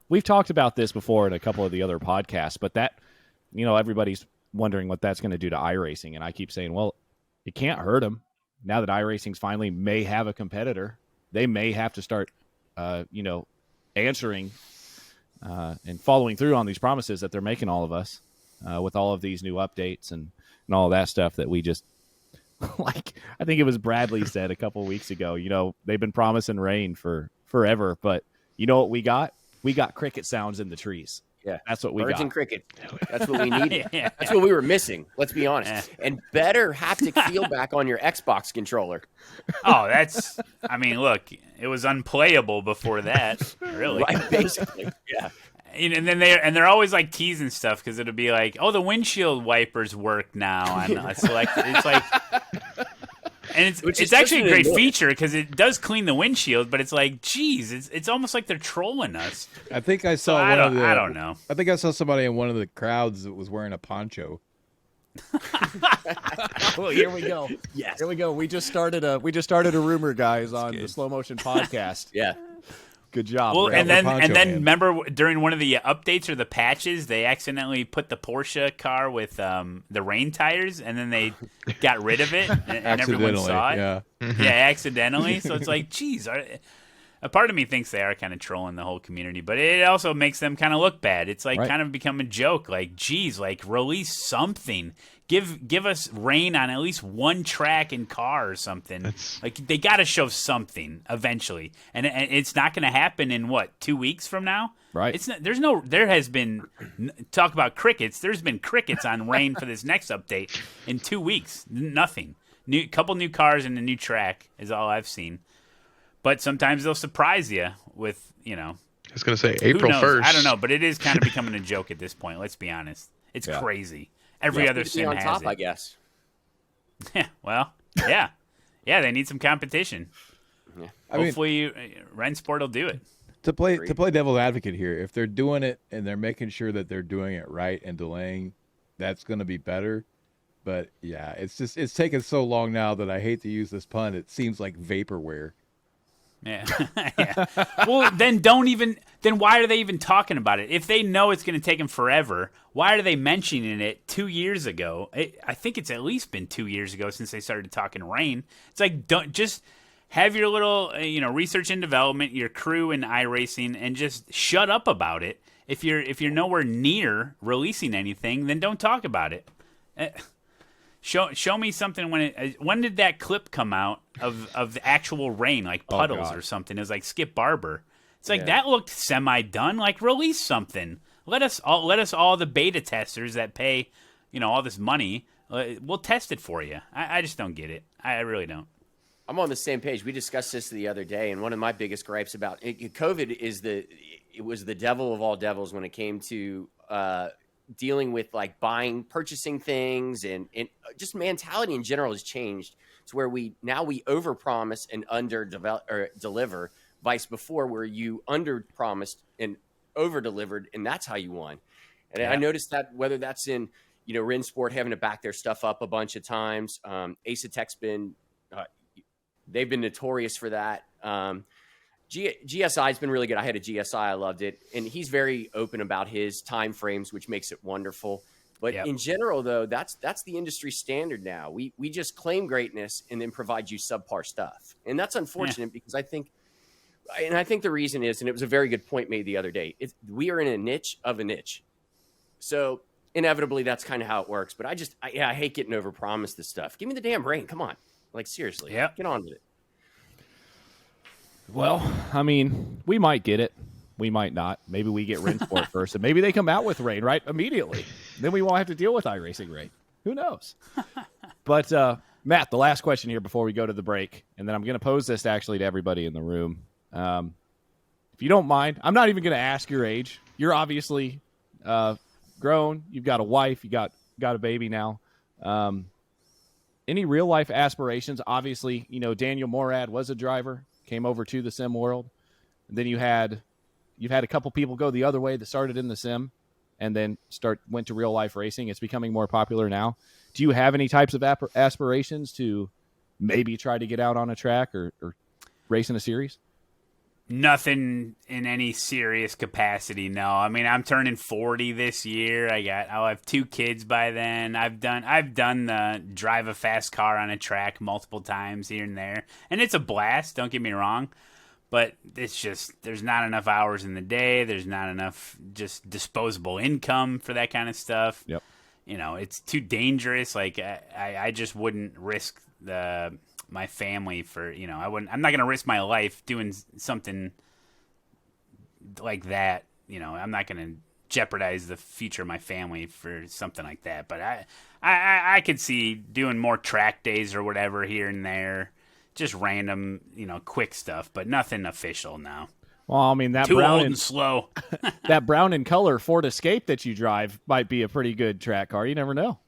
We've talked about this before in a couple of the other podcasts, but that, everybody's wondering what that's going to do to iRacing, and I keep saying, well, it can't hurt them. Now that iRacing's finally may have a competitor, they may have to start, answering and following through on these promises that they're making all of us with all of these new updates and all that stuff that we just like. I think it was Bradley said a couple of weeks ago, they've been promising rain for forever, but you know what we got? We got cricket sounds in the trees. Yeah, that's what we Birds got. and cricket. That's what we needed. That's what we were missing. Let's be honest. And better haptic feedback on your Xbox controller. Oh, look, it was unplayable before that. Really, Right, basically. Yeah. And then they're always like teasing stuff because it'll be like, oh, the windshield wipers work now on select. It's like, and it's actually a great feature because it does clean the windshield. But it's like, geez, it's almost like they're trolling us. I think I saw I don't know. I think I saw somebody in one of the crowds that was wearing a poncho. Well, here we go. Yes. Here we go. We just started a rumor, guys, on the Slow Motion podcast. Yeah. Good job. Well, Brad. and then remember during one of the updates or the patches, they accidentally put the Porsche car with the rain tires, and then they got rid of it, and everyone saw it. Yeah. Yeah, accidentally. So it's like, geez, a part of me thinks they are kind of trolling the whole community, but it also makes them kind of look bad. It's like kind of become a joke. Like, geez, like release something. Give us rain on at least one track and car or something. Like they got to show something eventually, and it's not going to happen in 2 weeks from now. Right. It's not. There has been talk about crickets. There's been crickets on rain for this next update in 2 weeks. Nothing. Couple new cars and a new track is all I've seen. But sometimes they'll surprise you with I was going to say April 1st. I don't know, but it is kind of becoming a joke at this point. Let's be honest. It's crazy. Every other sim on has top, it. I guess. Yeah, well, yeah. Yeah, they need some competition. Yeah. Hopefully, Rennsport will do it. To play devil's advocate here, if they're doing it and they're making sure that they're doing it right and delaying, that's going to be better. But yeah, it's taken so long now that I hate to use this pun. It seems like vaporware. Yeah. Yeah. Well, then why are they even talking about it? If they know it's going to take them forever, why are they mentioning it 2 years ago? I think it's at least been 2 years ago since they started talking rain. It's like, don't just have your little, research and development, your crew in iRacing, and just shut up about it. If you're nowhere near releasing anything, then don't talk about it. Show me something when did that clip come out of the actual rain, like puddles or something? It was like Skip Barber. It's like that looked semi done. Like release something. Let us all the beta testers that pay, all this money. We'll test it for you. I just don't get it. I really don't. I'm on the same page. We discussed this the other day, and one of my biggest gripes about COVID was the devil of all devils when it came to dealing with like purchasing things and just mentality in general has changed to where we overpromise and deliver, vice before where you underpromised and over-delivered, and that's how you won. And I noticed that whether that's in Rennsport having to back their stuff up a bunch of times, Acetec's been they've been notorious for that. GSI's been really good. I had a GSI. I loved it. And he's very open about his time frames, which makes it wonderful. But in general, though, that's the industry standard now. We just claim greatness and then provide you subpar stuff. And that's unfortunate because I think the reason is, and it was a very good point made the other day, we are in a niche of a niche. So inevitably, that's kind of how it works. But I hate getting overpromised this stuff. Give me the damn rain. Come on. Like, seriously. Get on with it. Well, I mean, we might get it. We might not. Maybe we get Rennsport first, and maybe they come out with rain right immediately. Then we won't have to deal with iRacing rain. Who knows? But, Matt, the last question here before we go to the break, and then I'm going to pose this actually to everybody in the room. If you don't mind, I'm not even going to ask your age. You're obviously grown. You've got a wife. You got a baby now. Any real-life aspirations? Obviously, Daniel Morad was a driver. came over to the sim world. And then you've had a couple people go the other way that started in the sim and then went to real life racing. It's becoming more popular now. Do you have any types of aspirations to maybe try to get out on a track or race in a series? Nothing in any serious capacity, no. I mean, I'm turning 40 this year. I'll have 2 kids by then. I've done the drive a fast car on a track multiple times here and there, and it's a blast. Don't get me wrong, but it's just there's not enough hours in the day. There's not enough just disposable income for that kind of stuff. Yep. It's too dangerous. Like I just wouldn't risk my family for, I'm not going to risk my life doing something like that. I'm not going to jeopardize the future of my family for something like that. But I could see doing more track days or whatever here and there, just random, quick stuff, but nothing official now. Well, I mean, that Too brown old and slow. that brown in color Ford Escape that you drive might be a pretty good track car. You never know.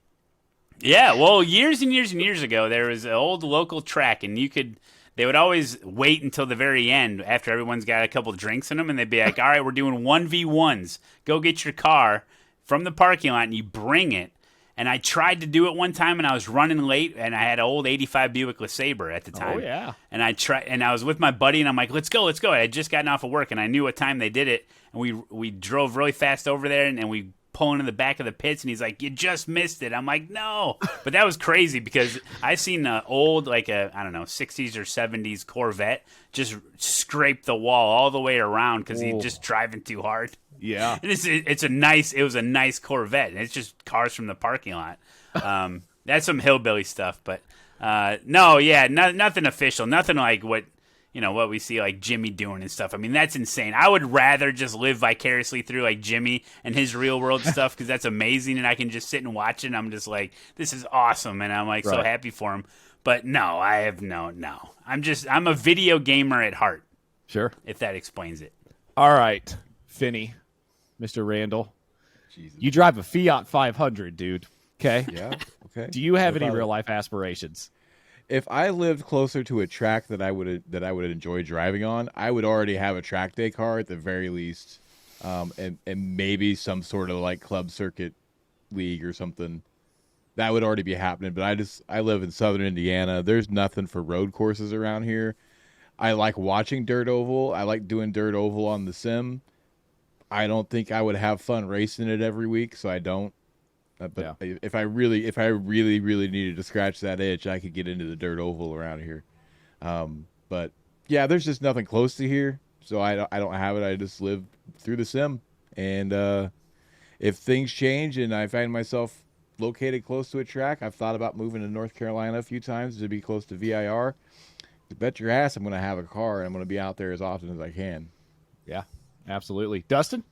Yeah, well, years and years and years ago, there was an old local track, and they would always wait until the very end after everyone's got a couple of drinks in them, and they'd be like, all right, we're doing 1v1s. Go get your car from the parking lot, and you bring it. And I tried to do it one time, and I was running late, and I had an old 85 Buick LeSabre at the time. Oh, yeah. And I was with my buddy, and I'm like, let's go. I had just gotten off of work, and I knew what time they did it, and we drove really fast over there, and we pulling in the back of the pits, and he's like, you just missed it. I'm like, no. But that was crazy because I seen an old, like I don't know, 60s or 70s Corvette just scrape the wall all the way around because he's just driving too hard. Yeah. And it was a nice Corvette, and it's just cars from the parking lot. That's some hillbilly stuff, but nothing official, nothing like what we see like Jimmy doing and stuff. I mean, that's insane. I would rather just live vicariously through like Jimmy and his real world stuff because that's amazing, and I can just sit and watch it. And I'm just like, this is awesome, and I'm like so happy for him. But no, I have no. I'm a video gamer at heart. Sure. If that explains it. All right, Finney, Mr. Randall. Jesus. You drive a Fiat 500, dude. Okay. Yeah. Okay. Do you have any real life aspirations? If I lived closer to a track that I would enjoy driving on, I would already have a track day car at the very least, and maybe some sort of like club circuit league or something. That would already be happening. But I live in Southern Indiana. There's nothing for road courses around here. I like watching dirt oval. I like doing dirt oval on the sim. I don't think I would have fun racing it every week, so I don't. But if I really needed to scratch that itch, I could get into the dirt oval around here. But yeah, there's just nothing close to here, so I don't have it. I just live through the sim, and if things change and I find myself located close to a track, I've thought about moving to North Carolina a few times to be close to VIR. To bet your ass, I'm going to have a car and I'm going to be out there as often as I can. Yeah, absolutely. Dustin?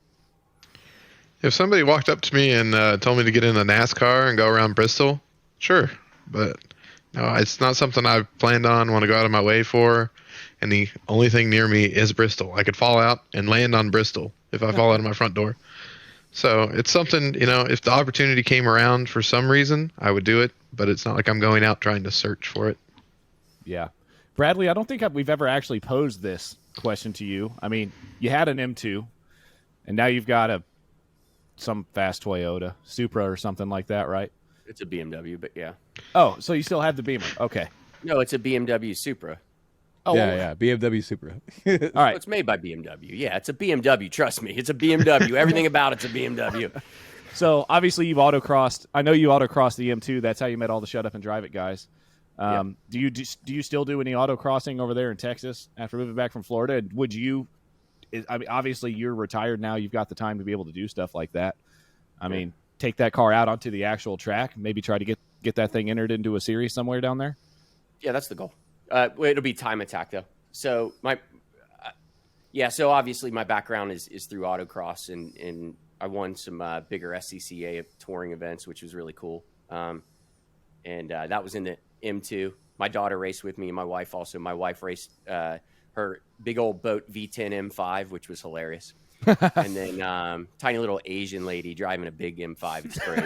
If somebody walked up to me and told me to get in a NASCAR and go around Bristol, sure. But no, it's not something I've planned on, want to go out of my way for. And the only thing near me is Bristol. I could fall out and land on Bristol if I fall out of my front door. So it's something, if the opportunity came around for some reason, I would do it. But it's not like I'm going out trying to search for it. Yeah. Bradley, I don't think we've ever actually posed this question to you. I mean, you had an M2, and now you've got some fast Toyota, Supra or something like that, right? It's a BMW, but yeah. Oh, so you still have the Beamer. Okay. No, it's a BMW Supra. Oh, yeah, BMW Supra. All right. Well, it's made by BMW. Yeah, it's a BMW. Trust me, it's a BMW. Everything about it's a BMW. So obviously you've autocrossed. I know you autocrossed the M2. That's how you met all the Shut Up and Drive It guys. Yep. Do you still do any autocrossing over there in Texas after moving back from Florida? And would you? I mean, obviously you're retired now. You've got the time to be able to do stuff like that. I mean, take that car out onto the actual track. Maybe try to get that thing entered into a series somewhere down there. Yeah, that's the goal. It'll be time attack though. So so obviously my background is through autocross, and I won some bigger SCCA touring events, which was really cool. And that was in the M2. My daughter raced with me, and my wife also. My wife raced her big old boat V10 M5, which was hilarious. And then tiny little Asian lady driving a big M5. It's great.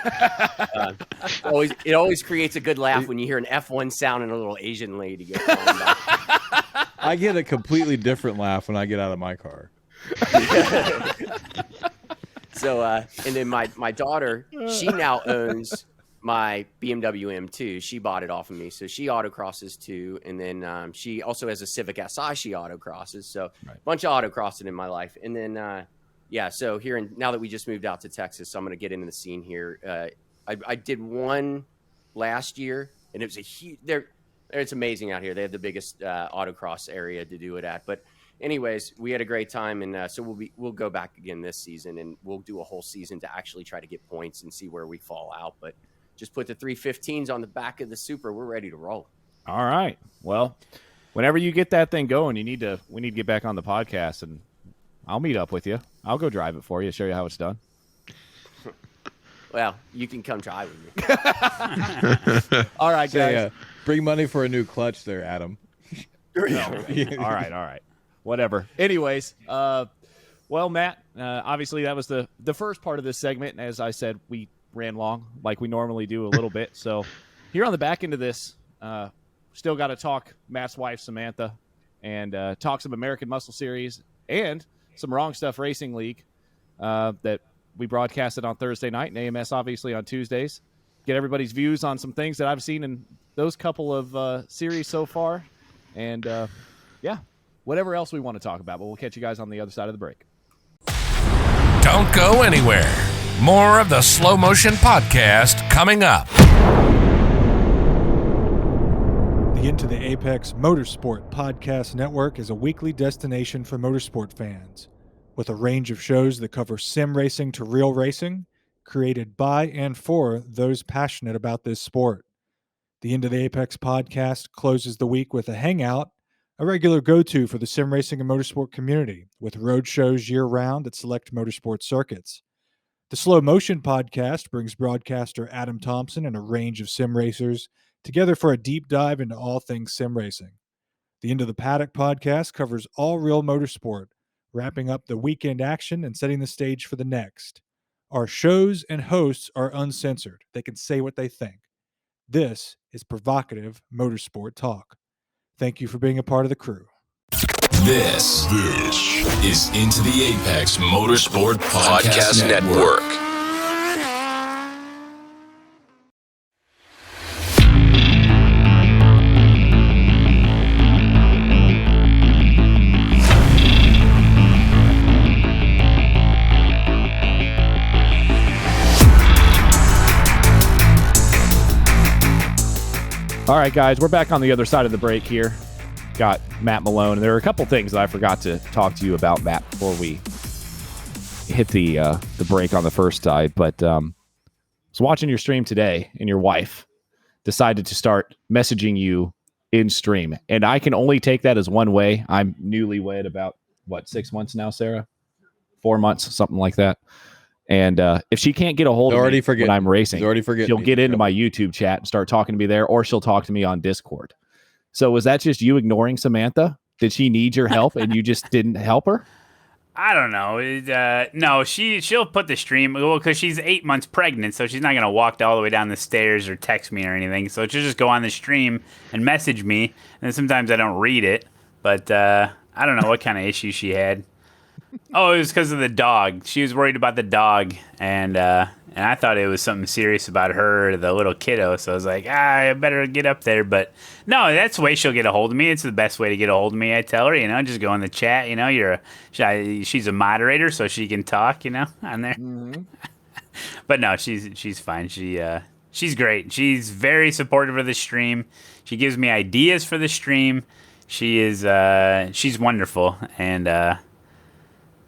It always creates a good laugh when you hear an F1 sound and a little Asian lady go flying by. I get a completely different laugh when I get out of my car. So, and then my daughter, she now owns my BMW M2. She bought it off of me, so she autocrosses too. And then she also has a Civic Si. She autocrosses, so a bunch of autocrossing in my life. And then yeah, so now that we just moved out to Texas, so I'm going to get into the scene here. I did one last year, and it was a huge. It's amazing out here. They have the biggest autocross area to do it at. But anyways, we had a great time, and so we'll go back again this season, and we'll do a whole season to actually try to get points and see where we fall out. But just put the 315s on the back of the Super. We're ready to roll. All right. Well, whenever you get that thing going, we need to get back on the podcast, and I'll meet up with you. I'll go drive it for you, show you how it's done. Well, you can come try with me. All right, guys. Bring money for a new clutch there, Adam. All right. Whatever. Anyways, well, Matt, obviously that was the first part of this segment. And as I said, we ran long like we normally do a little bit. So here on the back end of this, still got to talk Matt's wife, Samantha, and talk some American Muscle Series and some Wrong Stuff Racing League that we broadcasted on Thursday night and AMS obviously on Tuesdays. Get everybody's views on some things that I've seen in those couple of series so far. And, yeah, whatever else we want to talk about. But we'll catch you guys on the other side of the break. Don't go anywhere. More of the Slow Motion Podcast coming up. The Into the Apex Motorsport Podcast Network is a weekly destination for motorsport fans, with a range of shows that cover sim racing to real racing, created by and for those passionate about this sport. The Into the Apex podcast closes the week with a hangout, a regular go-to for the sim racing and motorsport community, with road shows year-round at select motorsport circuits. The Slow Motion podcast brings broadcaster Adam Thompson and a range of sim racers together for a deep dive into all things sim racing. The Into the Paddock podcast covers all real motorsport, wrapping up the weekend action and setting the stage for the next. Our shows and hosts are uncensored. They can say what they think. This is provocative motorsport talk. Thank you for being a part of the crew. This is Into the Apex Motorsport Podcast Network. All right, guys, we're back on the other side of the break here. Got Matt Malone. And there are a couple things that I forgot to talk to you about, Matt, before we hit the break on the first side. But I was watching your stream today, and your wife decided to start messaging you in stream. And I can only take that as one way. I'm newlywed about, 6 months now, Sarah? 4 months, something like that. And if she can't get a hold of me when I'm racing, she'll get into my YouTube chat and start talking to me there, or she'll talk to me on Discord. So was that just you ignoring Samantha? Did she need your help and you just didn't help her? I don't know. No, she'll put the stream, because she's 8 months pregnant, so she's not going to walk all the way down the stairs or text me or anything. So she'll just go on the stream and message me, and then sometimes I don't read it. But I don't know what kind of issue she had. Oh, it was because of the dog. She was worried about the dog, and I thought it was something serious about her or the little kiddo. So I was like, I better get up there. But no, that's the way she'll get a hold of me. It's the best way to get a hold of me. I tell her, just go in the chat. She's a moderator, so she can talk, on there. Mm-hmm. But no, she's fine. She's great. She's very supportive of the stream. She gives me ideas for the stream. She's wonderful, and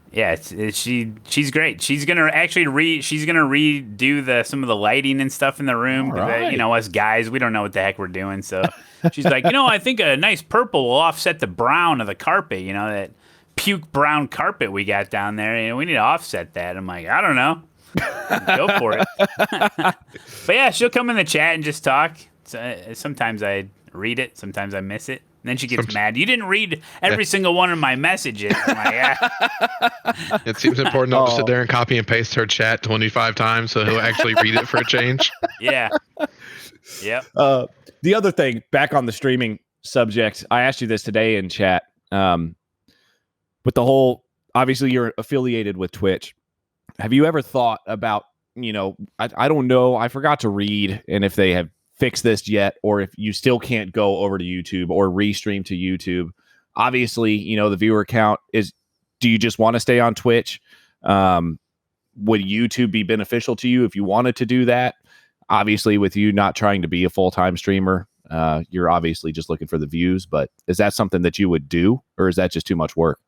yeah, she's great. She's gonna actually redo some of the lighting and stuff in the room. Right. Us guys, we don't know what the heck we're doing. So she's like, I think a nice purple will offset the brown of the carpet. That puke brown carpet we got down there. We need to offset that. I'm like, I don't know. Go for it. But yeah, she'll come in the chat and just talk. Sometimes I read it. Sometimes I miss it. And then she gets mad. You didn't read every single one of my messages. I'm like, yeah. It seems important not to sit there and copy and paste her chat 25 times so he'll actually read it for a change. Yeah. Yep. The other thing, back on the streaming subject. I asked you this today in chat. With the whole, obviously you're affiliated with Twitch. Have you ever thought about, I don't know, I forgot to read, and if they have fixed this yet, or if you still can't go over to YouTube or restream to YouTube. Obviously, the viewer count is, do you just want to stay on Twitch? Would YouTube be beneficial to you if you wanted to do that? Obviously, with you not trying to be a full-time streamer, you're obviously just looking for the views, but is that something that you would do, or is that just too much work?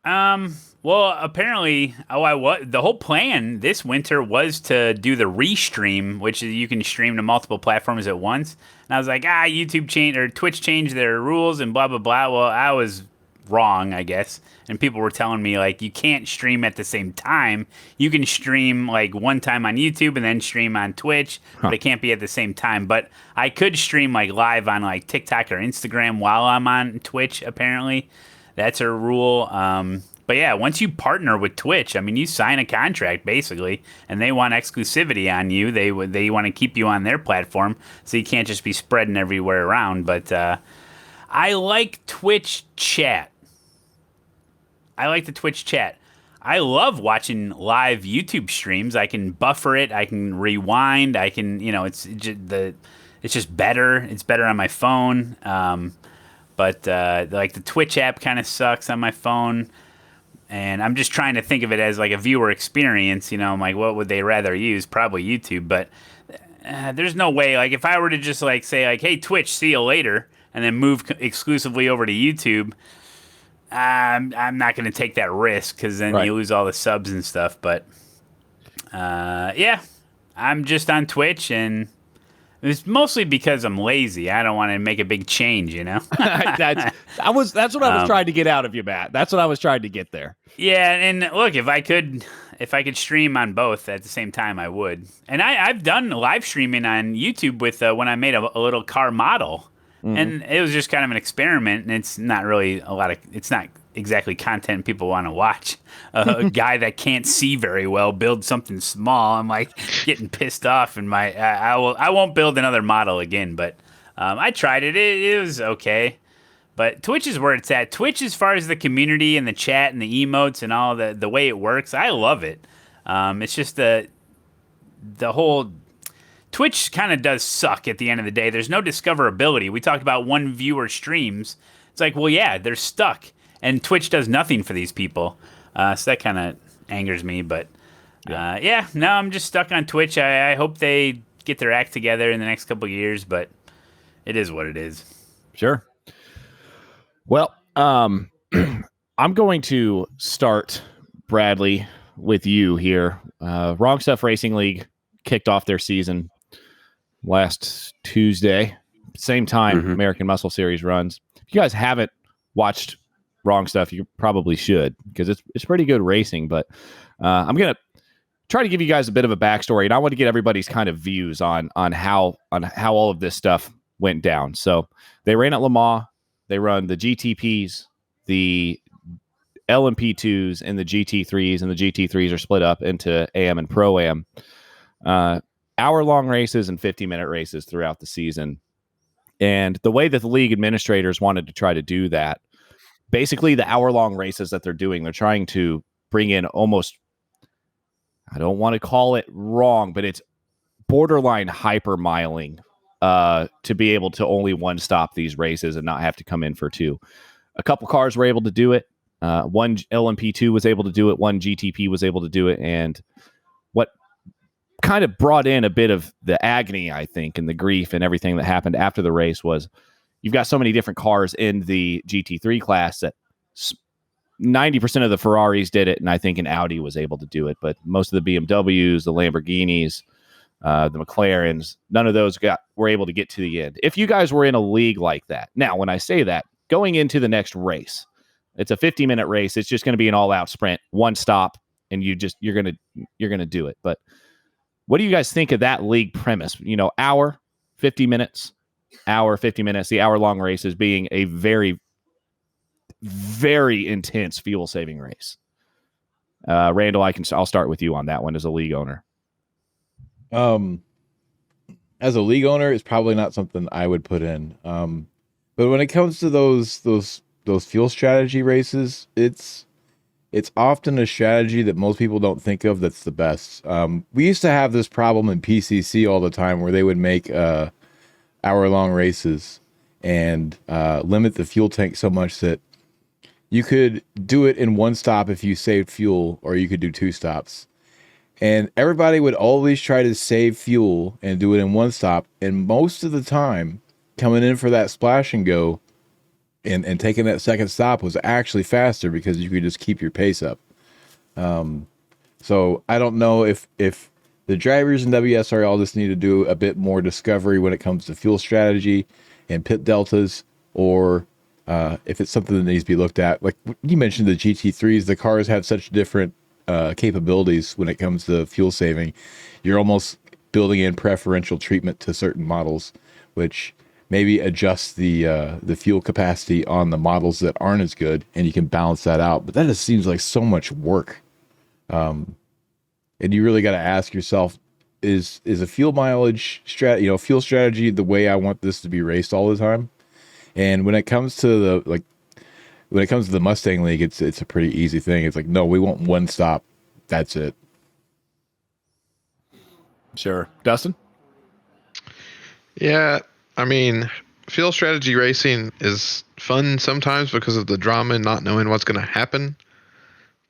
Well, apparently, the whole plan this winter was to do the restream, which is you can stream to multiple platforms at once. And I was like, Twitch changed their rules and blah, blah, blah. Well, I was wrong, I guess. And people were telling me, like, you can't stream at the same time. You can stream, like, one time on YouTube and then stream on Twitch, but it can't be at the same time. But I could stream, like, live on, like, TikTok or Instagram while I'm on Twitch, apparently. That's a rule. But yeah, once you partner with Twitch, I mean, you sign a contract basically, and they want exclusivity on you. They want to keep you on their platform, so you can't just be spreading everywhere around. But I like Twitch chat. I like the Twitch chat. I love watching live YouTube streams. I can buffer it. I can rewind. I can, it's just better. It's better on my phone. But like the Twitch app kind of sucks on my phone. And I'm just trying to think of it as like a viewer experience. I'm like, what would they rather use? Probably YouTube. But there's no way. Like if I were to just like say like, hey, Twitch, see you later, and then move exclusively over to YouTube, I'm not going to take that risk because then you lose all the subs and stuff. But yeah, I'm just on Twitch, and it's mostly because I'm lazy. I don't want to make a big change, That's what I was trying to get out of you, Matt. That's what I was trying to get there. Yeah, and look, if I could stream on both at the same time, I would. And I've done live streaming on YouTube with when I made a little car model, and it was just kind of an experiment. And it's not really it's not exactly content people want to watch. A guy that can't see very well build something small. I'm like getting pissed off, and I won't build another model again. But I tried it. It was okay. But Twitch is where it's at. Twitch, as far as the community and the chat and the emotes and all the way it works, I love it. It's just the whole Twitch kind of does suck at the end of the day. There's no discoverability. We talked about one viewer streams. It's like, well, yeah, they're stuck. And Twitch does nothing for these people. So that kind of angers me. But I'm just stuck on Twitch. I hope they get their act together in the next couple of years. But it is what it is. Sure. Well, I'm going to start, Bradley, with you here. Wrong Stuff Racing League kicked off their season last Tuesday. Same time American Muscle Series runs. If you guys haven't watched Wrong Stuff, you probably should, because it's pretty good racing. But I'm going to try to give you guys a bit of a backstory, and I want to get everybody's kind of views on how all of this stuff went down. So they ran at Le Mans. They run the GTPs, the LMP2s, and the GT3s, and the GT3s are split up into AM and Pro-Am. Hour-long races and 50-minute races throughout the season. And the way that the league administrators wanted to try to do that, basically the hour-long races that they're doing, they're trying to bring in almost, I don't want to call it wrong, but it's borderline hyper-miling. To be able to only one stop these races and not have to come in for two. A couple cars were able to do it. One LMP2 was able to do it. One GTP was able to do it. And what kind of brought in a bit of the agony, I think, and the grief and everything that happened after the race was you've got so many different cars in the GT3 class that 90% of the Ferraris did it, and I think an Audi was able to do it. But most of the BMWs, the Lamborghinis, the McLarens, none of those were able to get to the end. If you guys were in a league like that, now when I say that, going into the next race, it's a 50-minute race. It's just going to be an all-out sprint, one stop, and you're gonna do it. But what do you guys think of that league premise? Hour, 50 minutes, the hour-long races being a very, very intense fuel-saving race. Randall, I'll start with you on that one as a league owner. As a league owner, it's probably not something I would put in. But when it comes to those fuel strategy races, it's often a strategy that most people don't think of that's the best. We used to have this problem in PCC all the time where they would make hour-long races and limit the fuel tank so much that you could do it in one stop if you saved fuel, or you could do 2 stops. And everybody would always try to save fuel and do it in one stop. And most of the time, coming in for that splash and go and taking that second stop was actually faster because you could just keep your pace up. So I don't know if the drivers in WSR all just need to do a bit more discovery when it comes to fuel strategy and pit deltas, or if it's something that needs to be looked at. Like you mentioned, the GT3s, the cars have such different capabilities when it comes to fuel saving. You're almost building in preferential treatment to certain models, which maybe adjusts the fuel capacity on the models that aren't as good, and you can balance that out. But that just seems like so much work. And you really got to ask yourself, is a fuel mileage fuel strategy the way I want this to be raced all the time? And when it comes to the Mustang League, it's a pretty easy thing. It's like, no, we want one stop. That's it. Sure. Dustin? Yeah, I mean, fuel strategy racing is fun sometimes because of the drama and not knowing what's going to happen.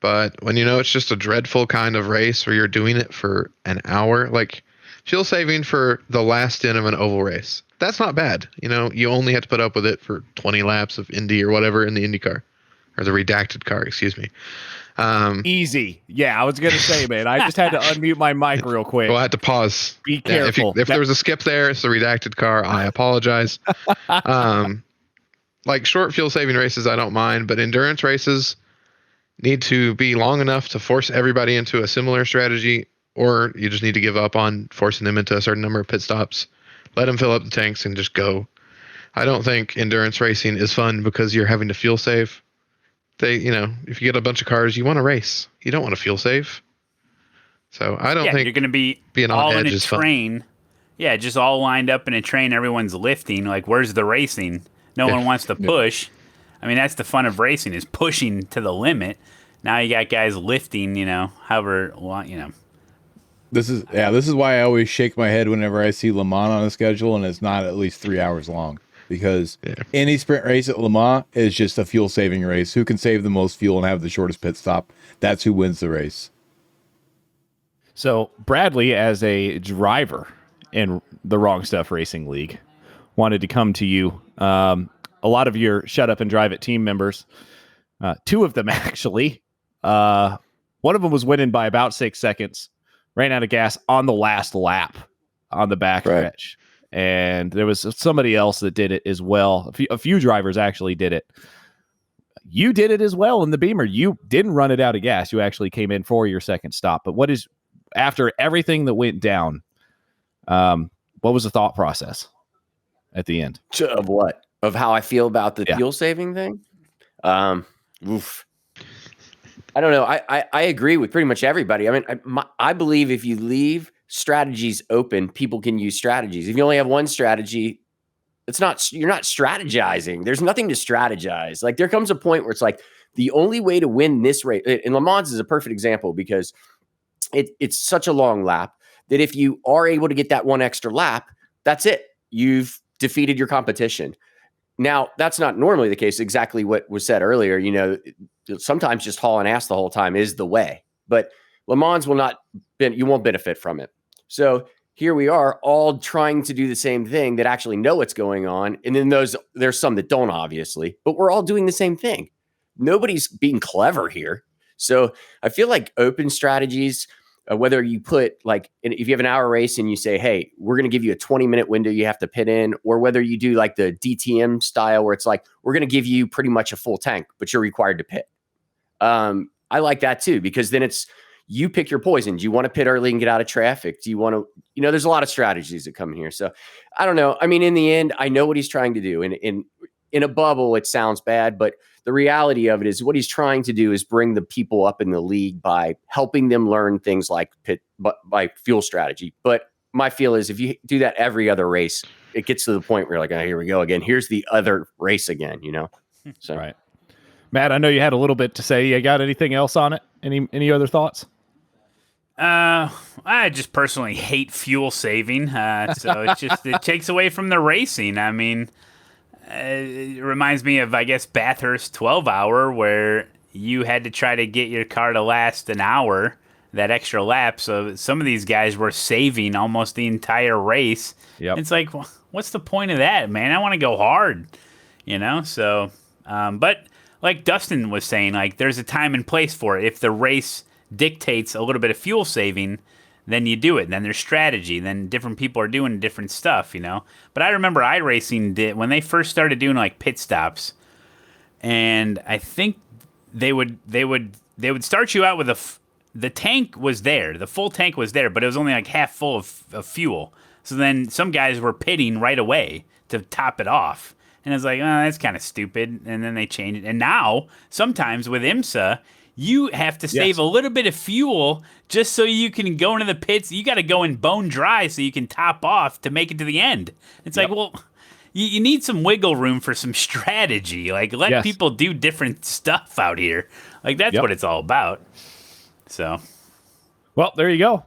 But when you know it's just a dreadful kind of race where you're doing it for an hour, like fuel saving for the last stint of an oval race, that's not bad. You know, you only have to put up with it for 20 laps of Indy or whatever in the Indy car, or the redacted car, excuse me. Easy. Yeah, I was going to say, man, I just had to unmute my mic real quick. Well, I had to pause. Be careful. If there was a skip there, it's the redacted car. I apologize. Like short fuel saving races, I don't mind, but endurance races need to be long enough to force everybody into a similar strategy, or you just need to give up on forcing them into a certain number of pit stops. Let them fill up the tanks and just go. I don't think endurance racing is fun because you're having to fuel save. If you get a bunch of cars, you want to race. You don't want to fuel save. So I don't think you're going to be being all on in edge a is fun. train. Yeah, just all lined up in a train. Everyone's lifting. Like, where's the racing? No one wants to push. I mean, that's the fun of racing, is pushing to the limit. Now you got guys lifting, however long, This is why I always shake my head whenever I see Le Mans on a schedule and it's not at least 3 hours long. Because any sprint race at Le Mans is just a fuel saving race. Who can save the most fuel and have the shortest pit stop? That's who wins the race. So Bradley, as a driver in the Wrong Stuff Racing League, wanted to come to you. A lot of your Shut Up and Drive It team members, 2 of them actually, one of them was winning by about 6 seconds, ran out of gas on the last lap on the back stretch. And there was somebody else that did it as well. A few drivers actually did it. You did it as well in the Beamer. You didn't run it out of gas. You actually came in for your second stop. But after everything that went down, what was the thought process at the end? Of what? Of how I feel about the fuel saving thing? Oof. I don't know. I agree with pretty much everybody. I mean, I believe if you leave strategies open, people can use strategies. If you only have one strategy, you're not strategizing. There's nothing to strategize. Like, there comes a point where it's like the only way to win this race, and Le Mans is a perfect example because it's such a long lap that if you are able to get that one extra lap, that's it. You've defeated your competition. Now, that's not normally the case. Exactly what was said earlier. Sometimes just hauling ass the whole time is the way, but Le Mans you won't benefit from it. So here we are all trying to do the same thing that actually know what's going on. And then there's some that don't, obviously, but we're all doing the same thing. Nobody's being clever here. So I feel like open strategies, whether you put if you have an hour race and you say, hey, we're going to give you a 20-minute window you have to pit in, or whether you do like the DTM style where it's like, we're going to give you pretty much a full tank, but you're required to pit. I like that too, because then you pick your poison. Do you want to pit early and get out of traffic? Do you want to, there's a lot of strategies that come here. So I don't know. I mean, in the end, I know what he's trying to do. And in a bubble, it sounds bad, but the reality of it is what he's trying to do is bring the people up in the league by helping them learn things like by fuel strategy. But my feel is if you do that every other race, it gets to the point where you're like, oh, here we go again. Here's the other race again, So Right. Matt, I know you had a little bit to say. You got anything else on it? Any other thoughts? I just personally hate fuel saving. So it takes away from the racing. I mean, it reminds me of, I guess, Bathurst 12 hour, where you had to try to get your car to last an hour, that extra lap. So some of these guys were saving almost the entire race. Yep. It's like, well, what's the point of that, man? I want to go hard, So, but like Dustin was saying, like, there's a time and place for it. If the race dictates a little bit of fuel saving, then you do it. Then there's strategy. Then different people are doing different stuff, But I remember iRacing did when they first started doing like pit stops, and I think they would start you out with the tank was there, the full tank was there, but it was only like half full of fuel. So then some guys were pitting right away to top it off. And I was like, oh, that's kind of stupid. And then they changed it. And now, sometimes with IMSA, you have to save a little bit of fuel just so you can go into the pits. You got to go in bone dry so you can top off to make it to the end. It's like, well, you need some wiggle room for some strategy. Like, let people do different stuff out here. Like, that's what it's all about. So, well, there you go.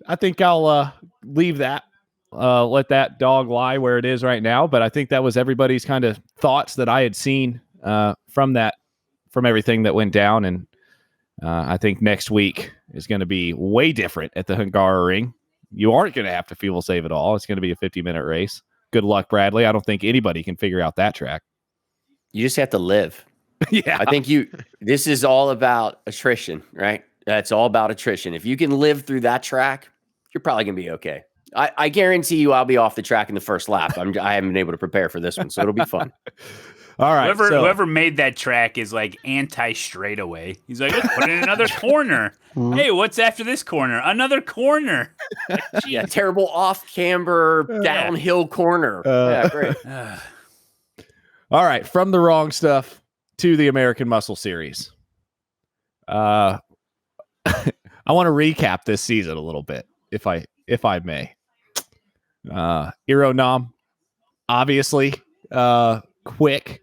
I think I'll leave that. Let that dog lie where it is right now. But I think that was everybody's kind of thoughts that I had seen from everything that went down. And I think next week is going to be way different at the Hungaroring. You aren't going to have to fuel save at all. It's going to be a 50-minute race. Good luck, Bradley. I don't think anybody can figure out that track. You just have to live. Yeah. I think this is all about attrition, right? It's all about attrition. If you can live through that track, you're probably going to be okay. I guarantee you I'll be off the track in the first lap. I haven't been able to prepare for this one, so it'll be fun. All right. Whoever made that track is like anti-straightaway. He's like, let's put in another corner. Hey, what's after this corner? Another corner. Yeah, terrible off-camber downhill corner. Yeah, great. All right. From the wrong stuff to the American Muscle Series. I want to recap this season a little bit, if I may. Ironam, obviously, quick,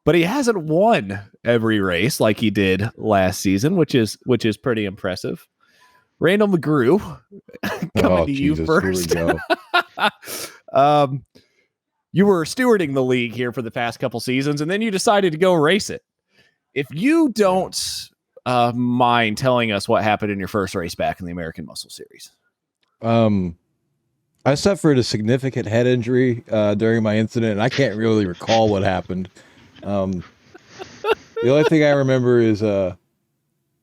but he hasn't won every race like he did last season, which is pretty impressive. Randall McGrew, coming to you first. Here we go. You were stewarding the league here for the past couple seasons, and then you decided to go race it. If you don't mind telling us what happened in your first race back in the American Muscle Series. I suffered a significant head injury during my incident, and I can't really recall what happened. The only thing I remember is there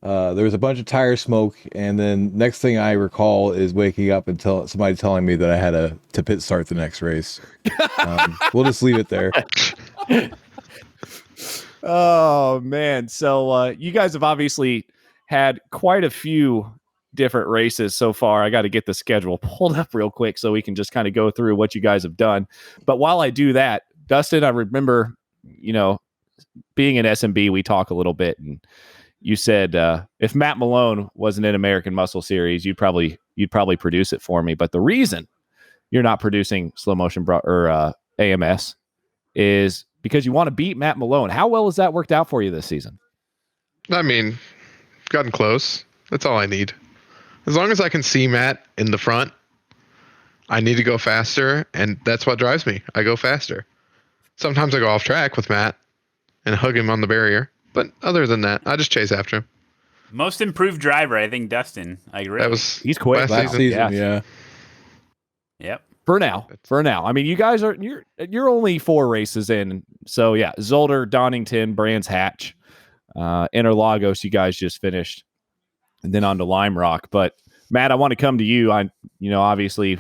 was a bunch of tire smoke, and then next thing I recall is waking up and somebody telling me that I had to pit start the next race. We'll just leave it there. Oh, man. So you guys have obviously had quite a few different races so far. I got to get the schedule pulled up real quick so we can just kind of go through what you guys have done. But while I do that, Dustin, I remember, being in SMB, we talk a little bit, and you said if Matt Malone wasn't in American Muscle Series, you'd probably produce it for me. But the reason you're not producing slow motion or AMS is because you want to beat Matt Malone. How well has that worked out for you this season? I mean, gotten close. That's all I need. As long as I can see Matt in the front, I need to go faster, and that's what drives me. I go faster. Sometimes I go off track with Matt and hug him on the barrier, but other than that, I just chase after him. Most improved driver, I think, Dustin. Like, really. He's quick. Last season. Yeah. Yep. For now. I mean, you guys you're only 4 races in, so yeah. Zolder, Donington, Brands Hatch, Interlagos. You guys just finished. And then on to Lime Rock. But Matt, I want to come to you. Obviously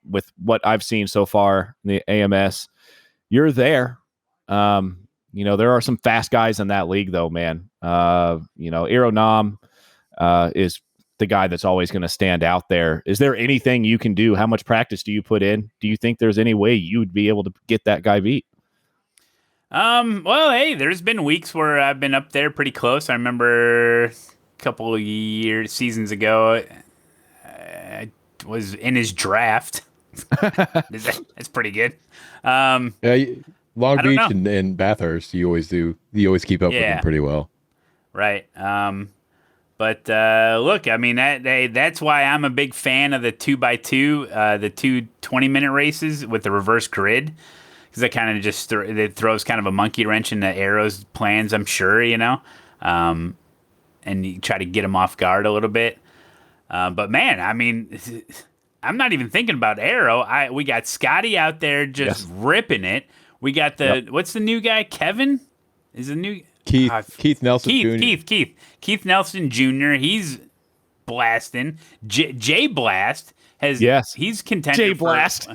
with what I've seen so far in the AMS, you're there. There are some fast guys in that league though, man. Ironam is the guy that's always going to stand out there. Is there anything you can do? How much practice do you put in? Do you think there's any way you would be able to get that guy beat? Well, hey, there's been weeks where I've been up there pretty close. I remember couple of seasons ago, I was in his draft It's pretty good. Long I don't Beach know. and Bathurst, you always keep up with Yeah. them pretty well. Right. But look, I mean that's why I'm a big fan of the 2x2, the two 20-minute races with the reverse grid, because it kind of just it throws kind of a monkey wrench in the Arrow's plans. I'm sure and you try to get them off guard a little bit. But man, I mean, I'm not even thinking about Arrow. We got Scotty out there just ripping it. We got what's the new guy? Kevin is the new. Keith Nelson Jr. Keith Nelson Jr. He's blasting. Jay Blast has. Yes. He's contender. Jay Blast.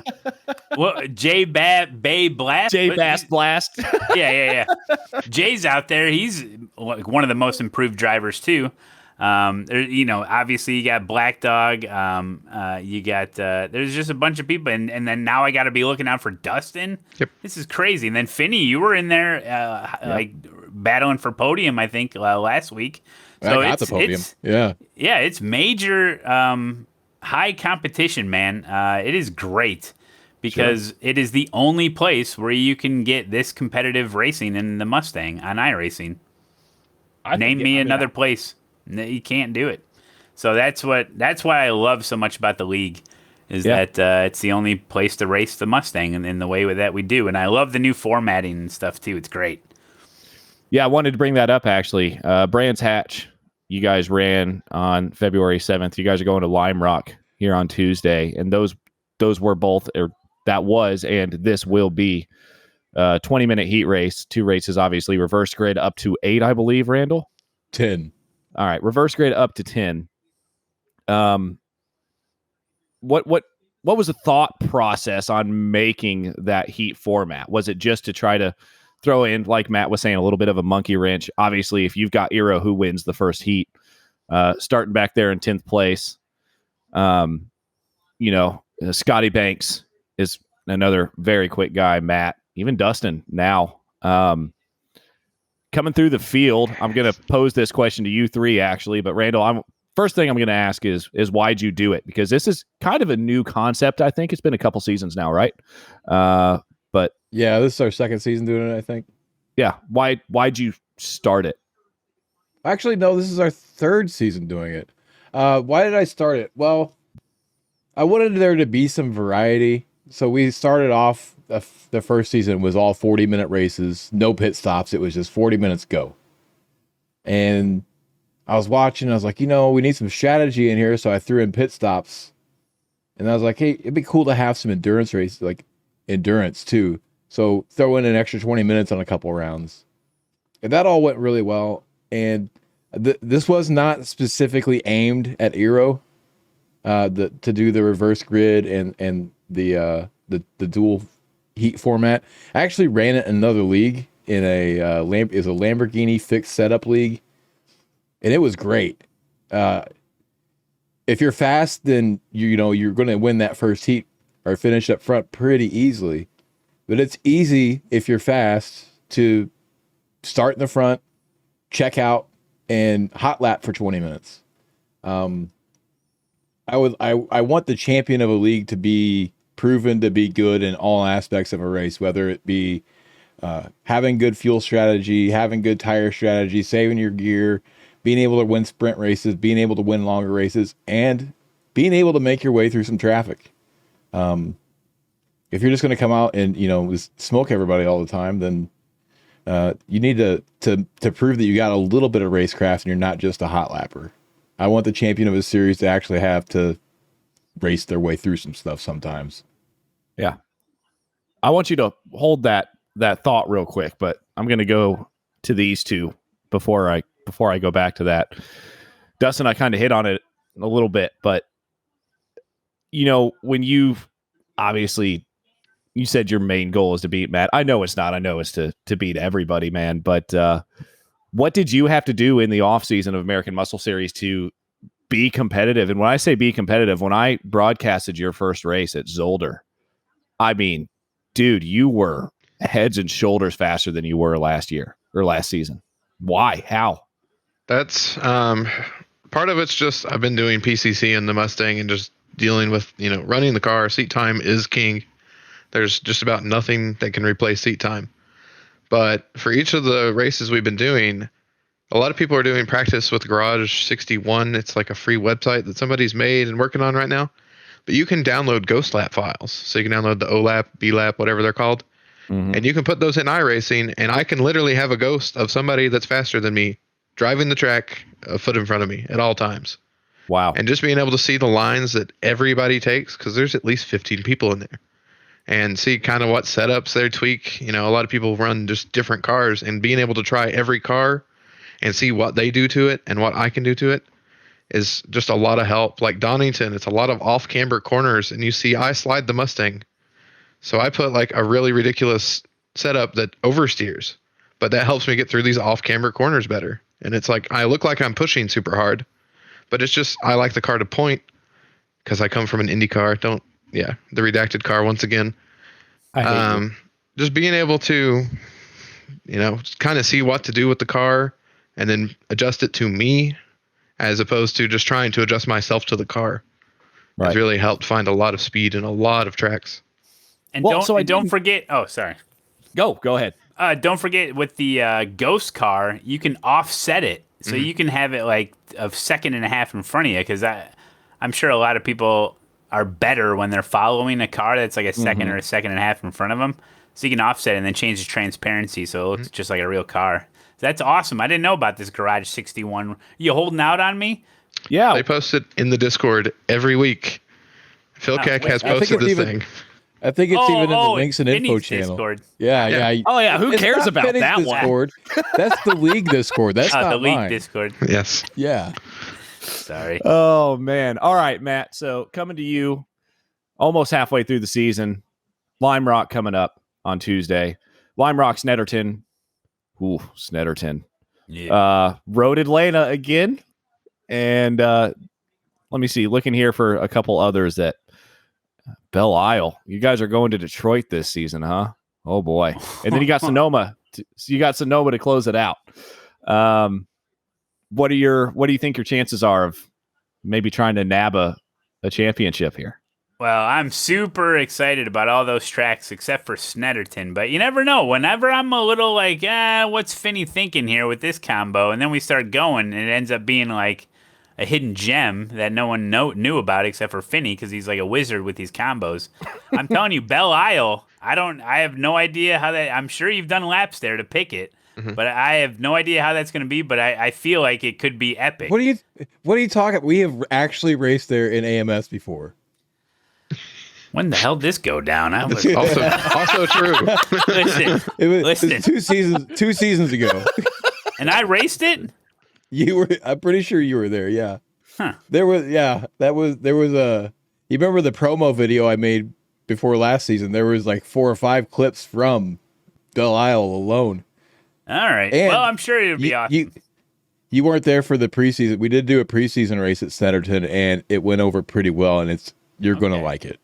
Well, Jay Bay Blast. Jay Bass Blast. Yeah. Jay's out there. He's like one of the most improved drivers too. Obviously you got Black Dog. You got there's just a bunch of people, and then now I got to be looking out for Dustin. Yep. This is crazy. And then Finney, you were in there like battling for podium, I think last week. So I got the podium. It's major high competition, man. It is great because it is the only place where you can get this competitive racing in the Mustang on iRacing. Name me another place. You can't do it. So that's why I love so much about the league is that it's the only place to race the Mustang in the way that we do. And I love the new formatting and stuff too. It's great. Yeah, I wanted to bring that up actually. Brands Hatch, you guys ran on February 7th. You guys are going to Lime Rock here on Tuesday. And those were both, or that was, and this will be 20-minute heat race. 2 races, obviously. Reverse grid up to 8, I believe, Randall? 10. All right, reverse grid up to 10. What was the thought process on making that heat format? Was it just to try to throw in, like Matt was saying, a little bit of a monkey wrench? Obviously, if you've got Eero who wins the first heat, starting back there in 10th place, Scotty Banks is another very quick guy. Matt, even Dustin now. Coming through the field, I'm going to pose this question to you three, actually. But, Randall, first thing I'm going to ask is why'd you do it? Because this is kind of a new concept, I think. It's been a couple seasons now, right? But yeah, this is our second season doing it, I think. Yeah. Why'd you start it? Actually, no, this is our third season doing it. Why did I start it? Well, I wanted there to be some variety. So we started off, the first season was all 40-minute races, no pit stops. It was just 40 minutes go. And I was watching, I was like, we need some strategy in here. So I threw in pit stops. And I was like, hey, it'd be cool to have some endurance races, like endurance too. So throw in an extra 20 minutes on a couple rounds. And that all went really well. And this was not specifically aimed at Eero, to do the reverse grid and the dual heat format. I actually ran it in another league in a Lamborghini fixed setup league, and it was great. If you're fast, then you're going to win that first heat or finish up front pretty easily. But it's easy if you're fast to start in the front, check out, and hot lap for 20 minutes. I want the champion of a league to be proven to be good in all aspects of a race, whether it be having good fuel strategy, having good tire strategy, saving your gear, being able to win sprint races, being able to win longer races, and being able to make your way through some traffic. If you're just going to come out and just smoke everybody all the time, then you need to prove that you got a little bit of racecraft and you're not just a hot lapper. I want the champion of a series to actually have to race their way through some stuff sometimes. Yeah. I want you to hold that thought real quick, but I'm going to go to these two before I go back to that. Dustin, I kind of hit on it a little bit, but when obviously you said your main goal is to beat Matt. I know it's not. I know it's to beat everybody, man. But what did you have to do in the offseason of American Muscle Series to be competitive? And when I say be competitive, when I broadcasted your first race at Zolder, I mean, dude, you were heads and shoulders faster than you were last year or last season. Why? How? That's part of it's just I've been doing PCC in the Mustang and just dealing with, running the car. Seat time is king. There's just about nothing that can replace seat time. But for each of the races we've been doing, a lot of people are doing practice with Garage 61. It's like a free website that somebody's made and working on right now. But you can download Ghost Lap files. So you can download the O Lap, B Lap, whatever they're called. And you can put those in iRacing, and I can literally have a ghost of somebody that's faster than me driving the track a foot in front of me at all times. Wow. And just being able to see the lines that everybody takes, because there's at least 15 people in there, and see kind of what setups they tweak. A lot of people run just different cars, and being able to try every car and see what they do to it and what I can do to it is just a lot of help. Like Donington, it's a lot of off-camber corners, and you see I slide the Mustang. So I put like a really ridiculous setup that oversteers, but that helps me get through these off-camber corners better. And it's like I look like I'm pushing super hard, but it's just I like the car to point because I come from an Indy car. The redacted car once again. Just being able to, kind of see what to do with the car and then adjust it to me as opposed to just trying to adjust myself to the car. Right. It's really helped find a lot of speed in a lot of tracks. And don't forget. Oh, sorry. Go ahead. Don't forget with the Ghost car, you can offset it, so you can have it like a second and a half in front of you. Because I'm sure a lot of people are better when they're following a car that's like a second or a second and a half in front of them. So you can offset it and then change the transparency so it looks just like a real car. So that's awesome. I didn't know about this Garage 61. You holding out on me? Yeah. They post it in the Discord every week. Phil Keck has posted this thing. I think it's even in the links and info Vinny's channel. Discord. Yeah. Oh yeah, who It's cares not about Vinny's that Discord. That's the league Discord. That's not The league mine. Discord. Yes. Yeah. Sorry. Oh man. All right, Matt. So coming to you almost halfway through the season. Lime Rock coming up on Tuesday. Lime Rock Snetterton. Ooh, Snetterton. Yeah. Road Atlanta again. And let me see. Looking here for a couple others that Belle Isle. You guys are going to Detroit this season, huh? Oh boy. And then you got Sonoma. You got Sonoma to close it out. What do you think your chances are of maybe trying to nab a championship here? Well, I'm super excited about all those tracks except for Snetterton, but you never know. Whenever I'm a little like, what's Finney thinking here with this combo? And then we start going, and it ends up being like a hidden gem that no one knew about except for Finney because he's like a wizard with these combos. I'm telling you, Belle Isle, I have no idea how that. I'm sure you've done laps there to pick it, but I have no idea how that's going to be. But I feel like it could be epic. What are you talking? We have actually raced there in AMS before. When the hell did this go down? I was Also true. listen, It was 2 seasons ago. and I raced it. You were. I'm pretty sure you were there. Yeah. Huh. There was. Yeah. There was a. You remember the promo video I made before last season? There was like 4 or 5 clips from Belle Isle alone. All right. And well, I'm sure it'll be awesome. You weren't there for the preseason. We did do a preseason race at Snetterton, and it went over pretty well. And you're going to like it.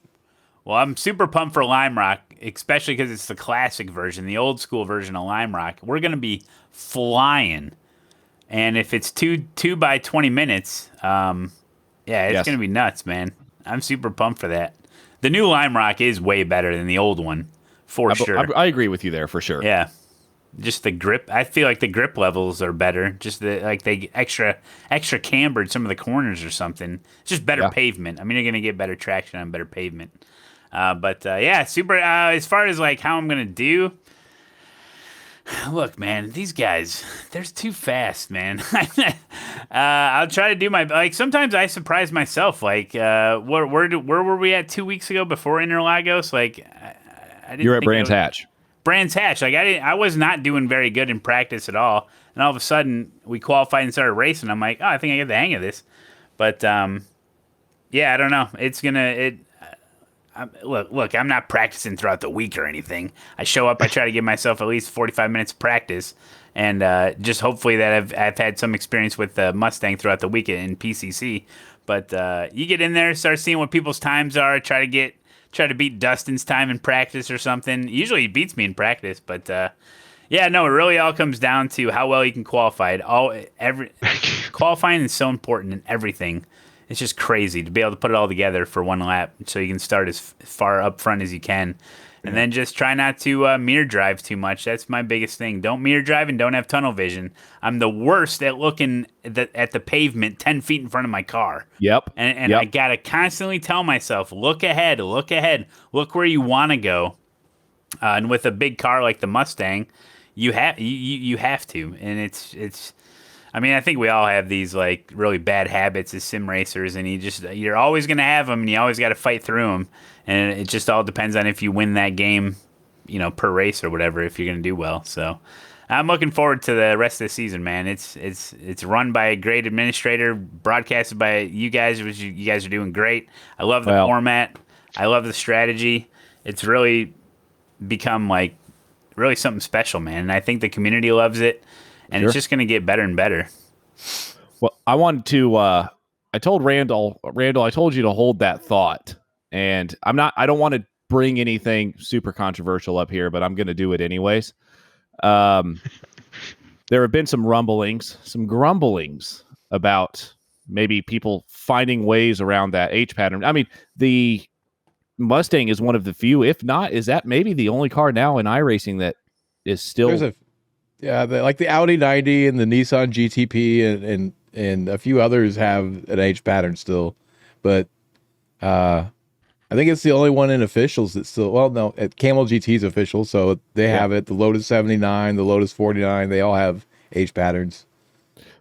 Well, I'm super pumped for Lime Rock, especially because it's the classic version, the old school version of Lime Rock. We're going to be flying. And if it's two by 20 minutes, it's going to be nuts, man. I'm super pumped for that. The new Lime Rock is way better than the old one, for sure. I agree with you there for sure. Yeah. Just the grip. I feel like the grip levels are better. Just they extra cambered some of the corners or something. It's just better pavement. I mean, you're going to get better traction on better pavement. Super. As far as like how I'm gonna do, look, man, these guys, they're too fast, man. I'll try to do my like. Sometimes I surprise myself. Like, where were we at 2 weeks ago before Interlagos? Like, I didn't. You're at Brands Hatch. Brands Hatch. Like, I was not doing very good in practice at all, and all of a sudden we qualified and started racing. I'm like, I think I get the hang of this. But I don't know. It's gonna Look, I'm not practicing throughout the week or anything. I show up, I try to give myself at least 45 minutes practice, and just hopefully that I've had some experience with the Mustang throughout the week in PCC. But you get in there, start seeing what people's times are, try to beat Dustin's time in practice or something. Usually he beats me in practice, but it really all comes down to how well you can qualify. Qualifying is so important in everything. it's just crazy to be able to put it all together for one lap, so you can start as far up front as you can. And then just try not to mirror drive too much. That's my biggest thing. Don't mirror drive and don't have tunnel vision. I'm the worst at looking at the pavement 10 feet in front of my car. Yep. And I got to constantly tell myself, look ahead, look where you want to go. And with a big car like the Mustang, you have to. And it's I mean, I think we all have these like really bad habits as sim racers, and you're always going to have them, and you always got to fight through them. And it just all depends on if you win that game, per race or whatever, if you're going to do well. So I'm looking forward to the rest of the season, man. It's run by a great administrator, broadcasted by you guys, which you guys are doing great. I love the format. I love the strategy. It's really become like really something special, man. And I think the community loves it, and it's just going to get better and better. Well, I wanted to, I told Randall, I told you to hold that thought. And I don't want to bring anything super controversial up here, but I'm going to do it anyways. There have been some grumblings about maybe people finding ways around that H pattern. I mean, the Mustang is one of the few, if not, is that maybe the only car now in iRacing that is still. Like the Audi 90 and the Nissan GTP and a few others have an H pattern still, but I think it's the only one in officials that still. Well, no, Camel GT's official, so they have it. The Lotus 79, the Lotus 49, they all have H patterns.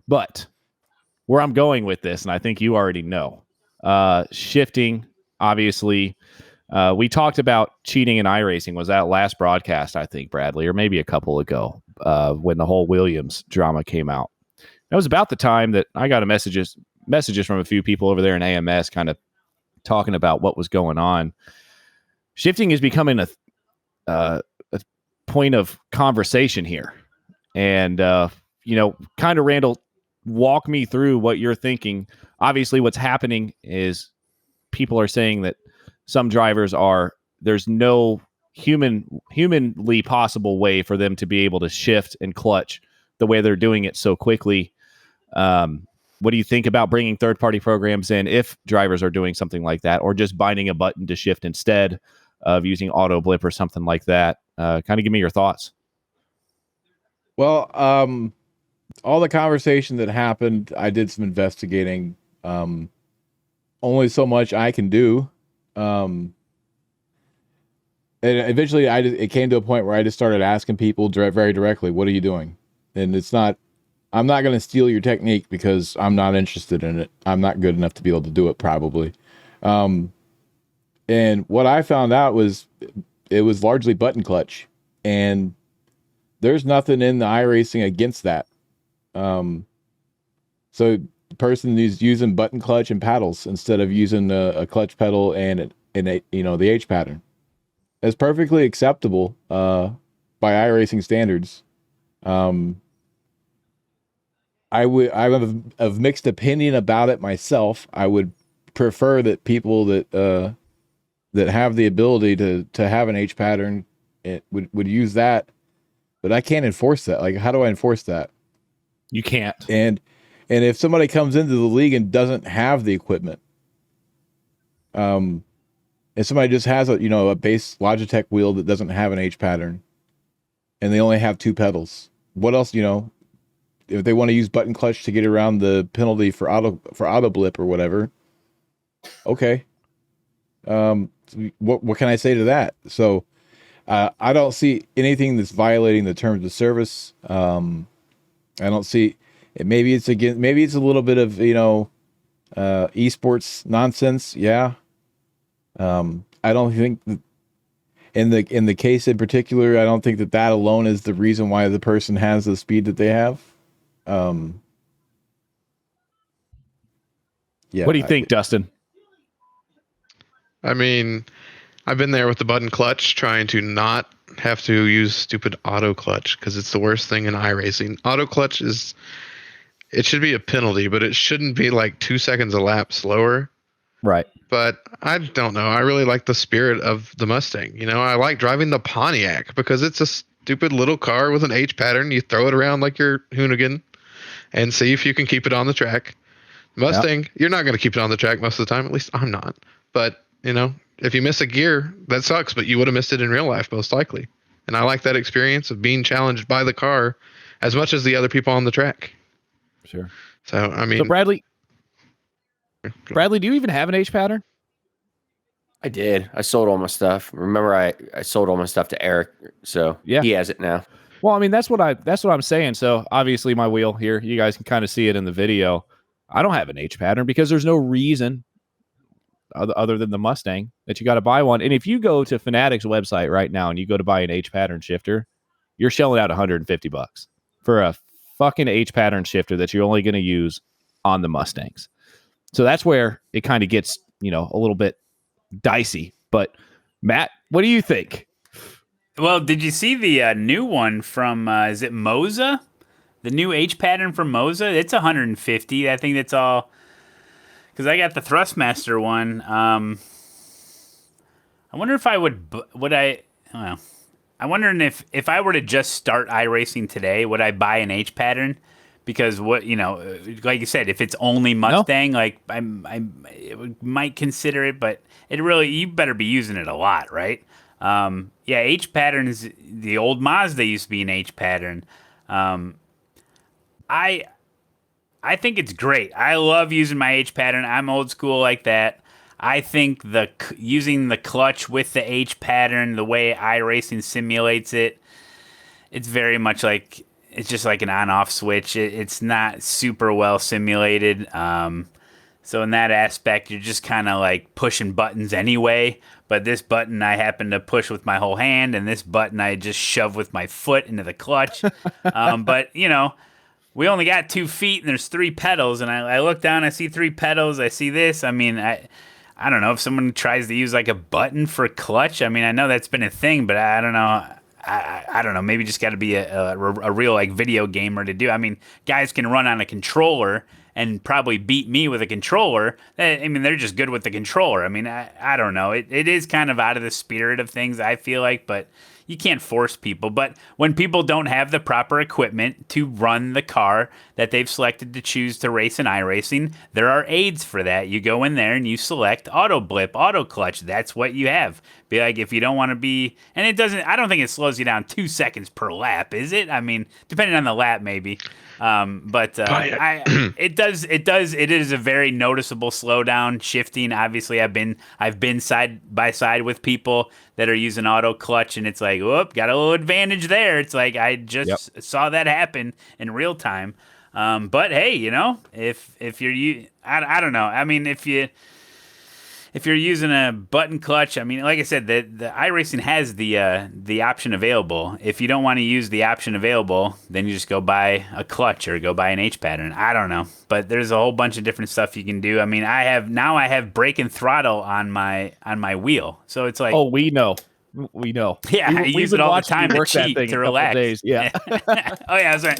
But where I'm going with this, and I think you already know, shifting. Obviously, we talked about cheating in iRacing. Was that last broadcast? I think, Bradley, or maybe a couple ago, when the whole Williams drama came out. It was about the time that I got messages from a few people over there in AMS, kind of talking about what was going on. Shifting is becoming a point of conversation here, and kind of, Randall, walk me through what you're thinking. Obviously, what's happening is people are saying that some drivers there's no humanly possible way for them to be able to shift and clutch the way they're doing it so quickly. What do you think about bringing third-party programs in if drivers are doing something like that, or just binding a button to shift instead of using auto blip or something like that? Kind of give me your thoughts. Well, all the conversation that happened, I did some investigating. Only so much I can do. And eventually it came to a point where I just started asking people very directly, what are you doing? And I'm not going to steal your technique because I'm not interested in it. I'm not good enough to be able to do it, probably. And what I found out was it was largely button clutch, and there's nothing in the iRacing against that. So the person who's using button clutch and paddles instead of using a clutch pedal and the H pattern, is perfectly acceptable by iRacing standards. I'm of mixed opinion about it myself. I would prefer that people that have the ability to have an H pattern would use that, but I can't enforce that. Like, how do I enforce that? You can't. And if somebody comes into the league and doesn't have the equipment, if somebody just has a base Logitech wheel that doesn't have an H pattern, and they only have two pedals, what else? If they want to use button clutch to get around the penalty for auto blip or whatever, okay. What can I say to that? So I don't see anything that's violating the terms of service. I don't see it. Maybe it's a little bit of esports nonsense. Yeah. I don't think that in the case in particular, I don't think that alone is the reason why the person has the speed that they have. What do you think, Dustin? I mean, I've been there with the button clutch, trying to not have to use stupid auto clutch because it's the worst thing in iRacing. Auto clutch it should be a penalty, but it shouldn't be like 2 seconds a lap slower. Right. But I don't know. I really like the spirit of the Mustang. I like driving the Pontiac because it's a stupid little car with an H pattern. You throw it around like your Hoonigan and see if you can keep it on the track. Mustang, you're not going to keep it on the track most of the time. At least I'm not. But, if you miss a gear, that sucks, but you would have missed it in real life, most likely. And I like that experience of being challenged by the car as much as the other people on the track. Sure. So, So Bradley, do you even have an H pattern? I did. I sold all my stuff. Remember, I sold all my stuff to Eric, so Yeah. he has it now. Well, I mean, that's what I'm saying. So obviously my wheel here, you guys can kind of see it in the video. I don't have an H pattern because there's no reason other than the Mustang that you got to buy one. And if you go to Fanatics website right now and you go to buy an H pattern shifter, you're shelling out $150 for a fucking H pattern shifter that you're only going to use on the Mustangs. So that's where it kind of gets, a little bit dicey. But Matt, what do you think? Well, did you see the new one from, is it Moza? The new H pattern from Moza? It's 150. I think that's all. Because I got the Thrustmaster one. I wonder if I would I don't know. I'm wondering if I were to just start iRacing today, would I buy an H pattern? Because like you said, if it's only Mustang, like I might consider it, but you better be using it a lot, right? H patterns. The old Mazda used to be an H pattern. I think it's great. I love using my H pattern. I'm old school like that. I think using the clutch with the H pattern, the way iRacing simulates it, it's very much like it's just like an on-off switch. It's not super well simulated. So in that aspect, you're just kind of like pushing buttons anyway. But this button I happen to push with my whole hand, and this button I just shove with my foot into the clutch. But we only got 2 feet and there's 3 pedals, and I look down, I see 3 pedals, I see this. I mean, I don't know if someone tries to use like a button for clutch. I mean, I know that's been a thing, but I don't know. I don't know. Maybe just got to be a real like video gamer to do. I mean, guys can run on a controller and probably beat me with a controller. I mean, they're just good with the controller. I mean, I don't know. It is kind of out of the spirit of things, I feel like, but you can't force people. But when people don't have the proper equipment to run the car that they've selected to choose to race in iRacing, there are aids for that. You go in there and you select auto blip, auto clutch. That's what you have. Be like, if you don't want to be, and I don't think it slows you down 2 seconds per lap, is it? I mean, depending on the lap, maybe. It is a very noticeable slowdown shifting. Obviously, I've been side by side with people that are using auto clutch, and it's like, whoop, got a little advantage there. It's like I just saw that happen in real time. But hey, if you're I don't know. I mean, if you're using a button clutch, I mean, like I said, the iRacing has the option available. If you don't want to use the option available, then you just go buy a clutch or go buy an H pattern. I don't know, but there's a whole bunch of different stuff you can do. I mean, I have brake and throttle on my wheel, so it's like, oh, we know. Yeah, I use it all the time to cheat, to relax. Days. Yeah. Oh yeah, that's right.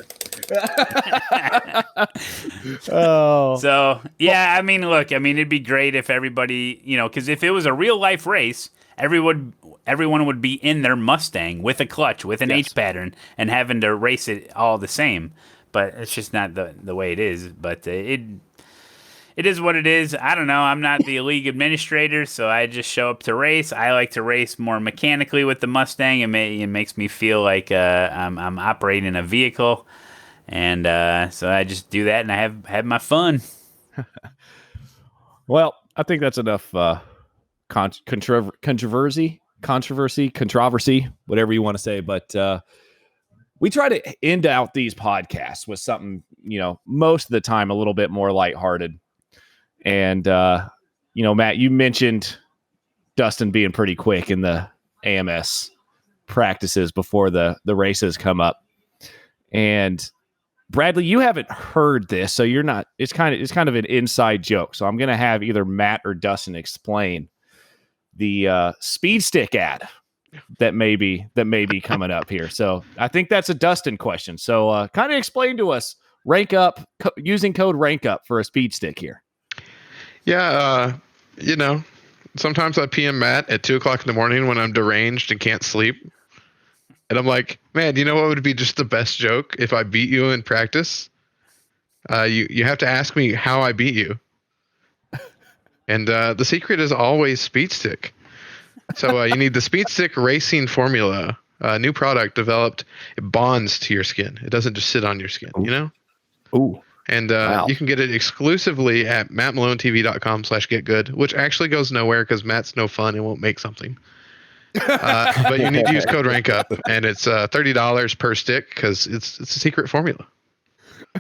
Oh. So yeah, I mean, look, it'd be great if everybody, because if it was a real life race, everyone would be in their Mustang with a clutch, with an H pattern, and having to race it all the same. But it's just not the way it is. But it is what it is. I don't know. I'm not the league administrator, so I just show up to race. I like to race more mechanically with the Mustang. It makes me feel like I'm operating a vehicle. And so I just do that, and I have my fun. Well, I think that's enough controversy, whatever you want to say. But we try to end out these podcasts with something, most of the time a little bit more lighthearted. And, Matt, you mentioned Dustin being pretty quick in the AMS practices before the races come up. And Bradley, you haven't heard this, so you're not. It's kind of an inside joke. So I'm going to have either Matt or Dustin explain the speed stick ad that may be coming up here. So I think that's a Dustin question. So kind of explain to us rank up using code rank up for a speed stick here. Yeah, sometimes I PM Matt at 2:00 in the morning when I'm deranged and can't sleep. And I'm like, man, you know what would be just the best joke if I beat you in practice? You have to ask me how I beat you. And the secret is always Speed Stick. So you need the Speed Stick Racing Formula, a new product developed. It bonds to your skin. It doesn't just sit on your skin, you know? Ooh. And Wow. you can get it exclusively at mattmalonetv.com/getgood, which actually goes nowhere because Matt's no fun and won't make something. But you need to use code RANKUP, and it's $30 per stick because it's a secret formula.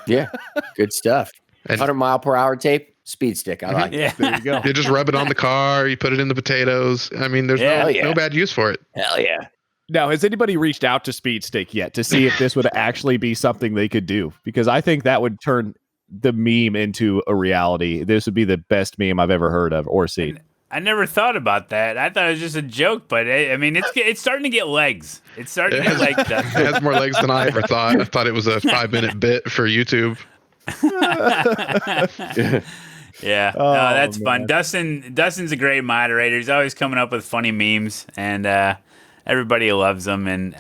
Yeah, good stuff. And 100-mile-per-hour tape, Speed Stick. I like it. Yeah. There you go. you just rub it on the car. You put it in the potatoes. I mean, there's Yeah. no bad use for it. Hell yeah. Now, has anybody reached out to Speed Stick yet to see if this would actually be something they could do? Because I think that would turn the meme into a reality. This would be the best meme I've ever heard of or seen. I never thought about that. I thought it was just a joke, but I mean, it's starting to get legs. It's starting to get legs. It has more legs than I ever thought. I thought it was a 5-minute bit for YouTube. Yeah, Oh, no, that's man. fun. Dustin's a great moderator. He's always coming up with funny memes, and everybody loves him. And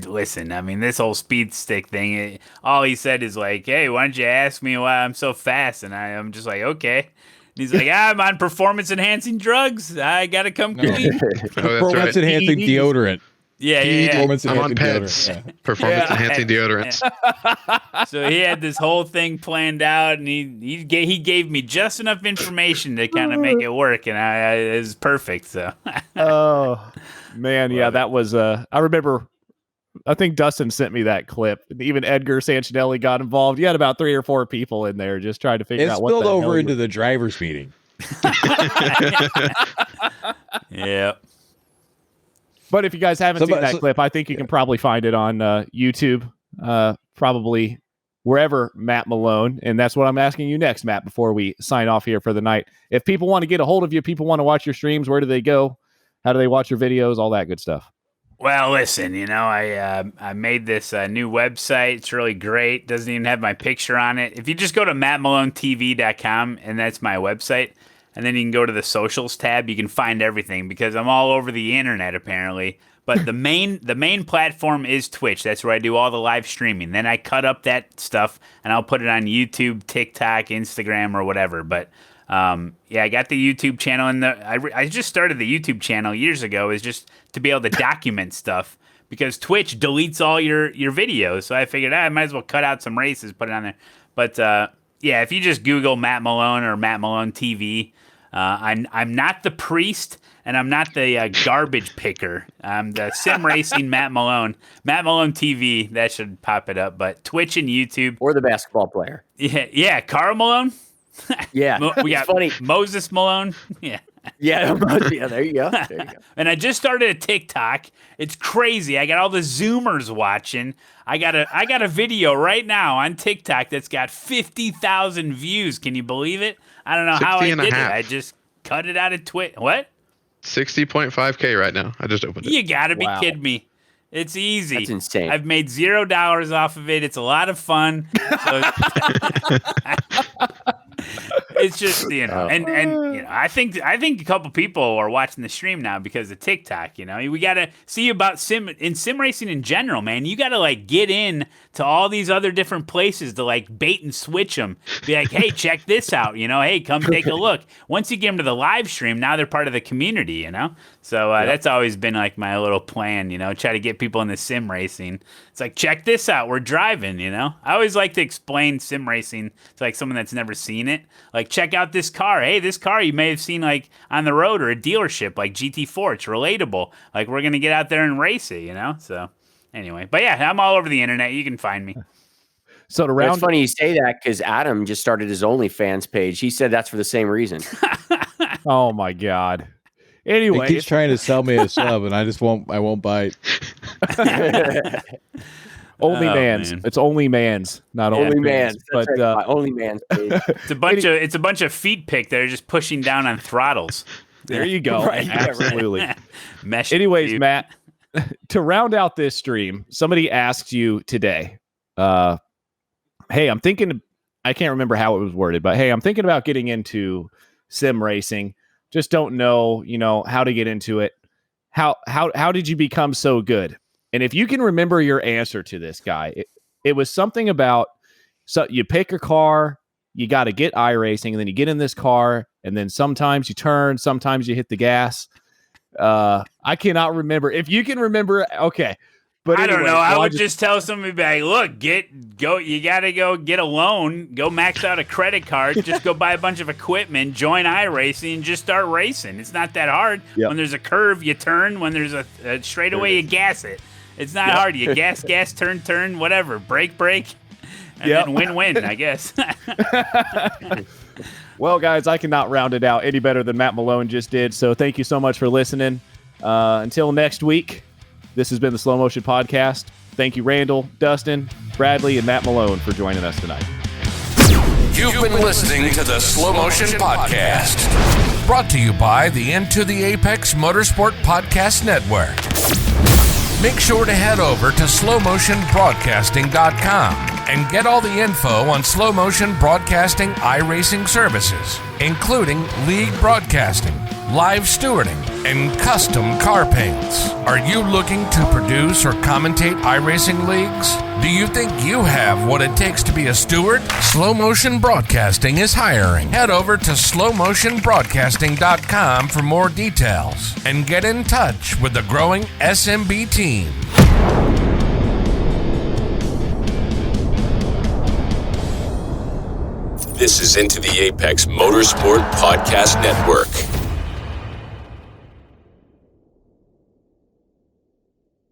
listen, I mean, this whole Speed Stick thing. All he said is like, "Hey, why don't you ask me why I'm so fast?" And I'm just like, "Okay." And he's like, "I'm on performance enhancing drugs. I gotta come clean." Oh, that's Performance right. enhancing PEDs. deodorant. Yeah. Performance I'm on enhancing PEDs. deodorant. Yeah. Performance Yeah. enhancing deodorants. So he had this whole thing planned out, and he gave me just enough information to kind of make it work, and it was perfect. So Oh, man. Yeah, that was, I remember, I think Dustin sent me that clip. Even Edgar Sancinelli got involved. You had about 3 or 4 people in there just trying to figure It out what spilled the hell over you into the driver's meeting. yeah. But if you guys haven't seen that clip, I think you can probably find it on YouTube, probably wherever Matt Malone. And that's what I'm asking you next, Matt, before we sign off here for the night. If people want to get a hold of you, people want to watch your streams, where do they go? How do they watch your videos? All that good stuff. Well, listen, I made this new website. It's really great. Doesn't even have my picture on it. If you just go to mattmalonetv.com, and that's my website, and then you can go to the socials tab, you can find everything because I'm all over the internet apparently. But the main platform is Twitch. That's where I do all the live streaming. Then I cut up that stuff and I'll put it on YouTube, TikTok, Instagram, or whatever. But I got the YouTube channel, and I just started the YouTube channel years ago is just to be able to document stuff because Twitch deletes all your videos. So I figured I might as well cut out some races, put it on there. But if you just Google Matt Malone or Matt Malone TV, I'm not the priest and I'm not the garbage picker. I'm the sim racing Matt Malone TV. That should pop it up. But Twitch and YouTube Or the basketball player. Yeah, Carl Malone. Yeah. We got It's funny. Moses Malone. Yeah. Yeah, there you go. There you go. And I just started a TikTok. It's crazy. I got all the Zoomers watching. I got a video right now on TikTok that's got 50,000 views. Can you believe it? I don't know how I 60 and a did it. half. I just cut it out of Twitch. What? 60.5K right now. I just opened it. You gotta be Wow. kidding me. It's easy. That's insane. I've made $0 off of it. It's a lot of fun. So it's just, and I think a couple people are watching the stream now because of TikTok. We got to see about sim racing in general, man. You got to like get in to all these other different places to like bait and switch them. Be like, hey, check this out. Hey, come take a look. Once you get them to the live stream, now they're part of the community. So that's always been like my little plan. Try to get people in the sim racing. It's like, check this out. We're driving. I always like to explain sim racing to like someone that's never seen it. Like, check out this car. Hey, this car you may have seen like on the road or a dealership, like GT4. It's relatable. Like, we're gonna get out there and race it. So anyway, but yeah, I'm all over the internet. You can find me. So to It's round, funny you say that because Adam just started his OnlyFans page. He said that's for the same reason. oh my God. He Anyway, keeps trying to sell me a sub, and I won't bite. only Oh, man's. man. It's only man's, not Only only man. But My only man's page. It's a bunch of feet pick that are just pushing down on throttles. there you go. Right, yeah, right. Absolutely. Mesh. Anyways, tube. Matt, to round out this stream, somebody asked you today, hey, I'm thinking, I can't remember how it was worded, but hey, I'm thinking about getting into sim racing. Just don't know, how to get into it. How did you become so good? And if you can remember your answer to this guy, it was something about So you pick a car, you got to get iRacing, and then you get in this car, and then sometimes you turn, sometimes you hit the gas. I cannot remember. If you can remember, okay. But I anyway, don't know. I would just tell somebody, like, look, go. You got to go get a loan, go max out a credit card, just go buy a bunch of equipment, join iRacing, and just start racing. It's not that hard. Yep. When there's a curve, you turn. When there's a straightaway, you gas it. It's not hard. You gas, turn, whatever. Brake, and then win, I guess. Well, guys, I cannot round it out any better than Matt Malone just did. So thank you so much for listening. Until next week, this has been the Slow Motion Podcast. Thank you, Randall, Dustin, Bradley, and Matt Malone for joining us tonight. You've been listening to the Slow Motion Podcast, brought to you by the Into the Apex Motorsport Podcast Network. Make sure to head over to slowmotionbroadcasting.com and get all the info on Slow Motion Broadcasting iRacing services, including league broadcasting, live stewarding, and custom car paints. Are you looking to produce or commentate iRacing leagues? Do you think you have what it takes to be a steward? Slow Motion Broadcasting is hiring. Head over to slowmotionbroadcasting.com for more details and get in touch with the growing SMB team. This is Into the Apex Motorsport Podcast Network.